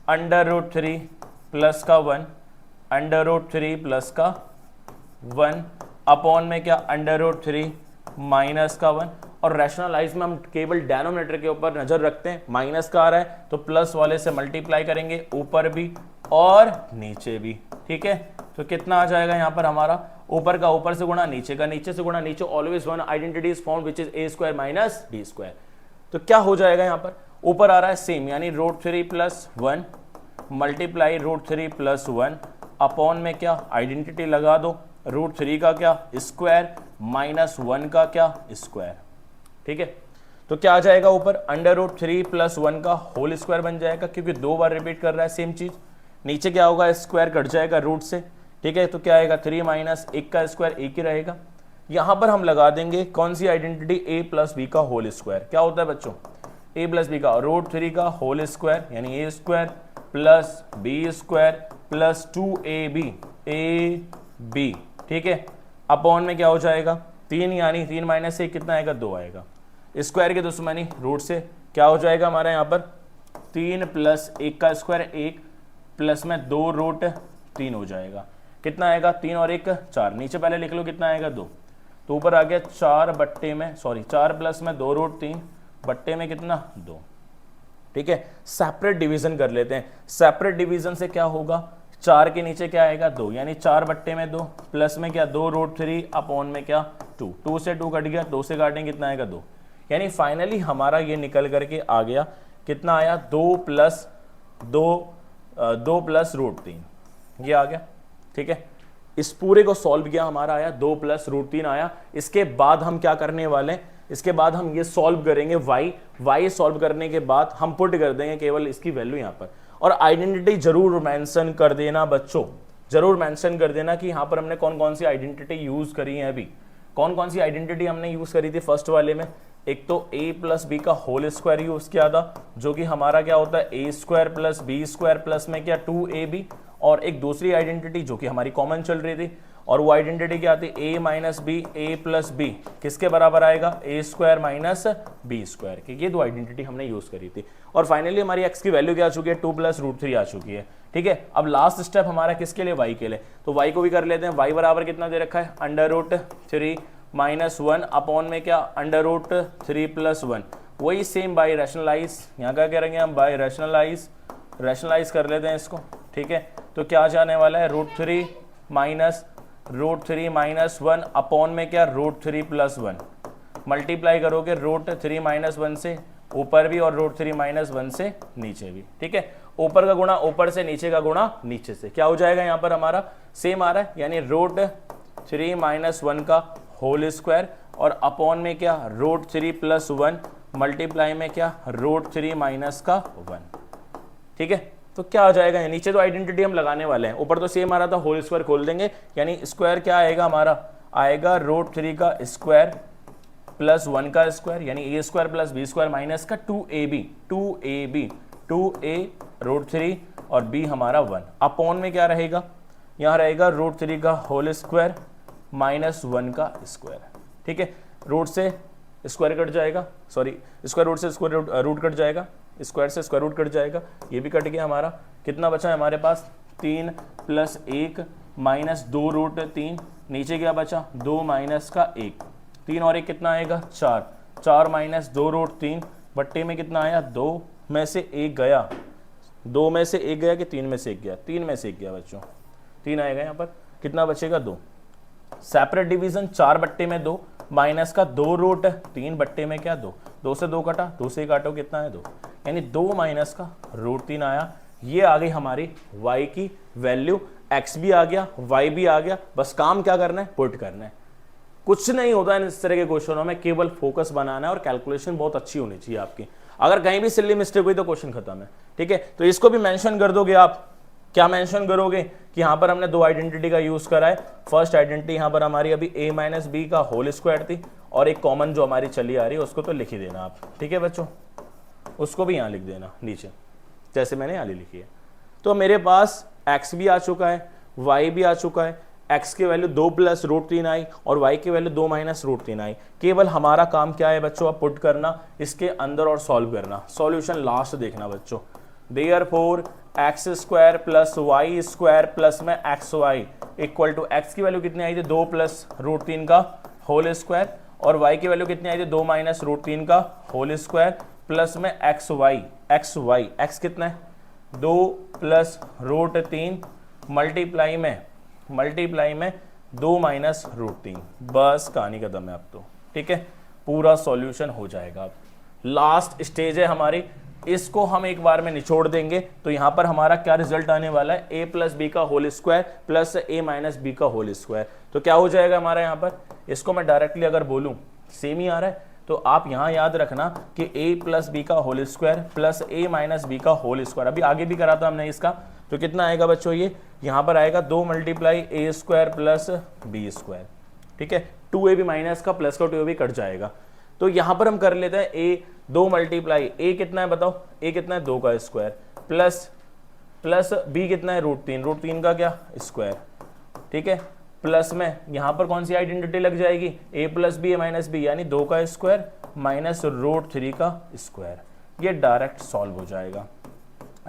अंडर रूट 3 प्लस का 1 अंडर रूट 3 प्लस का 1 अपॉन में क्या अंडर रूट 3 माइनस का 1, और रैशनलाइज में हम केवल डेनोमिनेटर के ऊपर नजर रखते हैं, माइनस का आ रहा है तो प्लस वाले से मल्टीप्लाई करेंगे, ऊपर भी और नीचे भी, ठीक है। तो कितना आ जाएगा यहाँ पर हमारा, ऊपर का ऊपर से गुणा, नीचे का नीचे से गुणा, नीचे always one identity is found which is a square minus b square. तो क्या हो जाएगा यहाँ पर, ऊपर आ रहा है सेम, यानी root 3 plus 1 multiply root 3 plus 1 upon में क्या आइडेंटिटी लगा दो, रूट 3 का क्या स्क्वायर माइनस 1 का क्या स्क्वायर, ठीक है। तो क्या आ जाएगा ऊपर, अंडर रूट 3 प्लस 1 का होल स्क्वायर बन जाएगा, क्योंकि 2 बार रिपीट कर रहा है सेम चीज। नीचे क्या होगा, स्क्वायर कट जाएगा रूट से, ठीक है। तो क्या आएगा 3 माइनस 1 का स्क्वायर 1 ही रहेगा। यहां पर हम लगा देंगे कौन सी आइडेंटिटी, a प्लस बी का होल स्क्वायर, क्या होता है बच्चों a प्लस बी का रूट 3 का होल स्क्वायर, यानी a square plus B square plus 2ab ab, ठीक है, अपॉन में क्या हो जाएगा 3, यानी 3 माइनस 1 कितना आएगा 2 आएगा, स्क्वायर की दुश्मनी रूट से, क्या हो जाएगा हमारा यहाँ पर 3 प्लस 1 का स्क्वायर 1 प्लस में 2 रूट 3 हो जाएगा, कितना आएगा 3 और 1 4, नीचे पहले लिख लो कितना आएगा 2, तो ऊपर आ गया 4 बट्टे में 4 प्लस में 2 रूट 3 बट्टे में कितना 2, ठीक है। सेपरेट डिवीजन कर लेते हैं, सेपरेट डिवीजन से क्या होगा, 4 के नीचे क्या आएगा 2, यानी 4 बट्टे में 2 प्लस में क्या 2 रूट 3 अपॉन में क्या 2, 2 से 2 कट गया, 2 से काटेंगे कितना आएगा 2, यानी फाइनली हमारा ये निकल करके आ गया कितना आया 2 प्लस रूट 3, ये आ गया, ठीक है। इस पूरे को सॉल्व किया, हमारा आया 2 प्लस रूट 3 आया। इसके बाद हम क्या करने वाले हैं, इसके बाद हम ये सॉल्व करेंगे y सॉल्व करने के बाद हम पुट कर देंगे केवल इसकी वैल्यू यहां पर। और आइडेंटिटी जरूर मेंशन कर देना बच्चों, जरूर मेंशन कर देना कि यहां पर हमने कौन कौन सी आइडेंटिटी यूज करी है। अभी कौन कौन सी आइडेंटिटी हमने यूज करी थी फर्स्ट वाले में, एक तो a प्लस बी का होल स्क्वायर यूज किया था, जो कि हमारा क्या होता है a square plus B square plus में क्या 2ab, और एक दूसरी आइडेंटिटी जो कि हमारी कॉमन चल रही थी, और वो आइडेंटिटी क्या आती है a minus B A plus B किसके बराबर आएगा, a square minus B square के। ये दो आइडेंटिटी हमने यूज करी थी। और फाइनली हमारी x की वैल्यू क्या आ चुकी है, 2 प्लस रूट 3 आ चुकी है। ठीक है, अब लास्ट स्टेप हमारा किसके लिए, y के लिए। तो y को भी कर लेते हैं। y बराबर कितना दे रखा है, अंडर रूट 3 माइनस 1 अपॉन में क्या अंडर रूट 3 प्लस 1। वही सेम बाई रैशनलाइज, यहाँ क्या करेंगे हम, बाई रैशनलाइज कर लेते हैं इसको। ठीक है, तो क्या जाने वाला है, रूट 3 माइनस 1 अपॉन में क्या रूट 3 प्लस 1। मल्टीप्लाई करोगे रूट 3 माइनस 1 से ऊपर भी और रूट 3 माइनस 1 से नीचे भी। ठीक है, ऊपर का गुणा ऊपर से, नीचे का गुणा नीचे से, क्या हो जाएगा यहाँ पर हमारा सेम आ रहा है, यानी रूट 3 माइनस 1 का होल स्क्वायर और अपॉन में क्या रूट 3 प्लस 1 मल्टीप्लाई में क्या रूट 3 माइनस का 1। ठीक है, तो क्या आ जाएगा, नीचे तो आइडेंटिटी हम लगाने वाले हैं, ऊपर तो सेम आ रहा था, होल स्क्वायर खोल देंगे, यानी स्क्वायर क्या आएगा हमारा, आएगा रूट 3 का स्क्वायर प्लस 1 का स्क्वायर, यानी a square plus B square minus का 2a रूट 3 और b हमारा 1 अपॉन में क्या रहेगा, यहाँ रहेगा रूट 3 का होल स्क्वायर माइनस 1 का स्क्वायर। ठीक है, रूट से स्क्वायर कट जाएगा, सॉरी स्क्वायर रूट से स्क्वायर रूट कट जाएगा, स्क्वायर से स्क्वायर रूट कट जाएगा, ये भी कट गया हमारा। कितना बचा है हमारे पास, 3 प्लस 1 माइनस 2 रूट 3, नीचे क्या बचा 2 माइनस का 1, 3 और 1 कितना आएगा 4, 4 माइनस 2 रूट 3 बट्टे में कितना आया 2 में से 1 गया, 2 में से 1 गया कि 3 में से 1 गया, 3 में से 1 गया बच्चों, 3 आएगा यहाँ पर, कितना बचेगा 2। सेपरेट डिवीजन 4 बट्टे में 2 माइनस का 2 रूट 3 बट्टे में क्या 2, 2 से 2 कटा, 2 से काटो कितना है 2, यानी 2 माइनस का रूट 3 आया। ये आ गई हमारी y की वैल्यू, x भी आ गया y भी आ गया, बस काम क्या करना है, पुट करना है। कुछ नहीं होता है इस तरह के क्वेश्चनों में, केवल फोकस बनाना है और कैलकुलेशन बहुत अच्छी होनी चाहिए आपकी। अगर कहीं भी सिल्ली मिस्टेक हुई तो क्वेश्चन खत्म है। ठीक है, तो इसको भी मेंशन कर दोगे आप, क्या मेंशन करोगे कि यहां पर हमने दो आइडेंटिटी का यूज करा है। फर्स्ट आइडेंटिटी यहां पर हमारी अभी a माइनस बी का होल स्क्वायर थी, और एक कॉमन जो हमारी चली आ रही है उसको तो लिख ही देना आप। ठीक है बच्चों, उसको भी यहां लिख देना नीचे, जैसे मैंने यहां लिखी है। तो मेरे पास x भी आ चुका है, y भी आ चुका है, x की वैल्यू 2 प्लस रूट 3 आई और y की वैल्यू 2 माइनस रूट 3 आई। केवल हमारा काम क्या है बच्चों, अब पुट करना इसके अंदर और सॉल्व करना। सॉल्यूशन लास्ट देखना बच्चों। Therefore X square plus Y square plus में X Y equal to, X की वैल्यू कितनी आई थी 2 प्लस रूट 3 का होल स्क्वायर, और y की वैल्यू कितनी आई थी 2 माइनस रूट 3 का होल स्क्वायर प्लस में एक्स वाई, एक्स कितना है 2 प्लस रूट 3 मल्टीप्लाई में 2 माइनस रूट 3। बस कहानी खत्म है अब तो। ठीक है, पूरा सॉल्यूशन हो जाएगा। अब लास्ट स्टेज है हमारी, इसको हम एक बार में निचोड़ देंगे। तो यहां पर हमारा क्या रिजल्ट आने वाला है, a प्लस बी का whole square plus a minus B का होल स्क्वायर। तो क्या हो जाएगा हमारा यहाँ पर, इसको मैं डायरेक्टली अगर बोलूं सेम ही आ रहा है, तो आप यहां याद रखना कि a प्लस बी का whole square plus a minus B का होल स्क्वायर, अभी आगे भी करा था हमने इसका। तो कितना आएगा बच्चों, ये यहां पर आएगा 2 multiply a square plus B square. ठीक है, 2ab माइनस का प्लस का 2ab कट जाएगा। तो यहां पर हम कर लेते हैं a 2 मल्टीप्लाई a कितना है बताओ, a कितना है 2 का स्क्वायर प्लस b कितना है रूट 3 का क्या स्क्वायर। ठीक है, प्लस में यहां पर कौन सी आइडेंटिटी लग जाएगी, a plus B minus B, यानी 2 का स्क्वायर माइनस रूट 3 का स्क्वायर। ये डायरेक्ट सॉल्व हो जाएगा।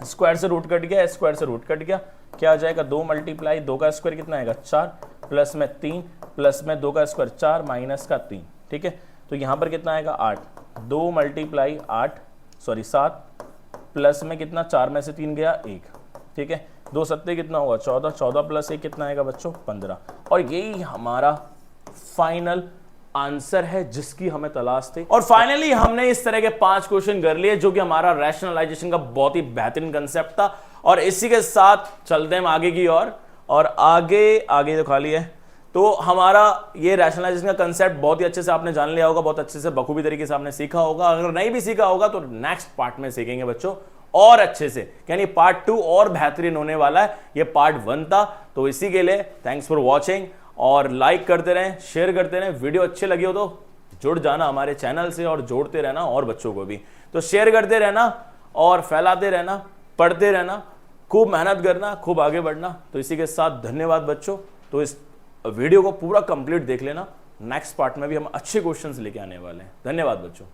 स्क्वायर से रूट कट गया, स्क्वायर से रूट कट गया, क्या आ जाएगा 2 मल्टीप्लाई 2 का स्क्वायर कितना आएगा 4 प्लस में 3 प्लस में 2 का स्क्वायर 4 माइनस का 3। ठीक है, तो यहां पर कितना आएगा 8, 2 मल्टीप्लाई 7 प्लस में कितना 4 में से 3 गया 1। ठीक है, 2 सत्ते कितना होगा 14, 14 प्लस 1 कितना आएगा बच्चों 15। और यही हमारा फाइनल आंसर है जिसकी हमें तलाश थी। और फाइनली हमने इस तरह के 5 क्वेश्चन कर लिए, जो कि हमारा रैशनलाइजेशन का बहुत ही बेहतरीन कंसेप्ट था। और इसी के साथ चलते हैं आगे की ओर, और आगे आगे तो खाली है। तो हमारा ये रैशनलाइजेशन का कंसेप्ट बहुत ही अच्छे से आपने जान लिया होगा, बहुत अच्छे से बखूबी तरीके से आपने सीखा होगा। अगर नहीं भी सीखा होगा तो नेक्स्ट पार्ट में सीखेंगे बच्चों और अच्छे से, यानी पार्ट 2 और बेहतरीन होने वाला है। ये पार्ट 1 था, तो इसी के लिए थैंक्स फॉर वॉचिंग, और लाइक करते रहें, शेयर करते रहें। वीडियो अच्छे लगे हो तो जुड़ जाना हमारे चैनल से और जोड़ते रहना और बच्चों को भी। तो शेयर करते रहना और फैलाते रहना, पढ़ते रहना, खूब मेहनत करना, खूब आगे बढ़ना। तो इसी के साथ धन्यवाद बच्चों। तो इस वीडियो को पूरा कंप्लीट देख लेना, नेक्स्ट पार्ट में भी हम अच्छे क्वेश्चंस लेके आने वाले हैं। धन्यवाद बच्चों।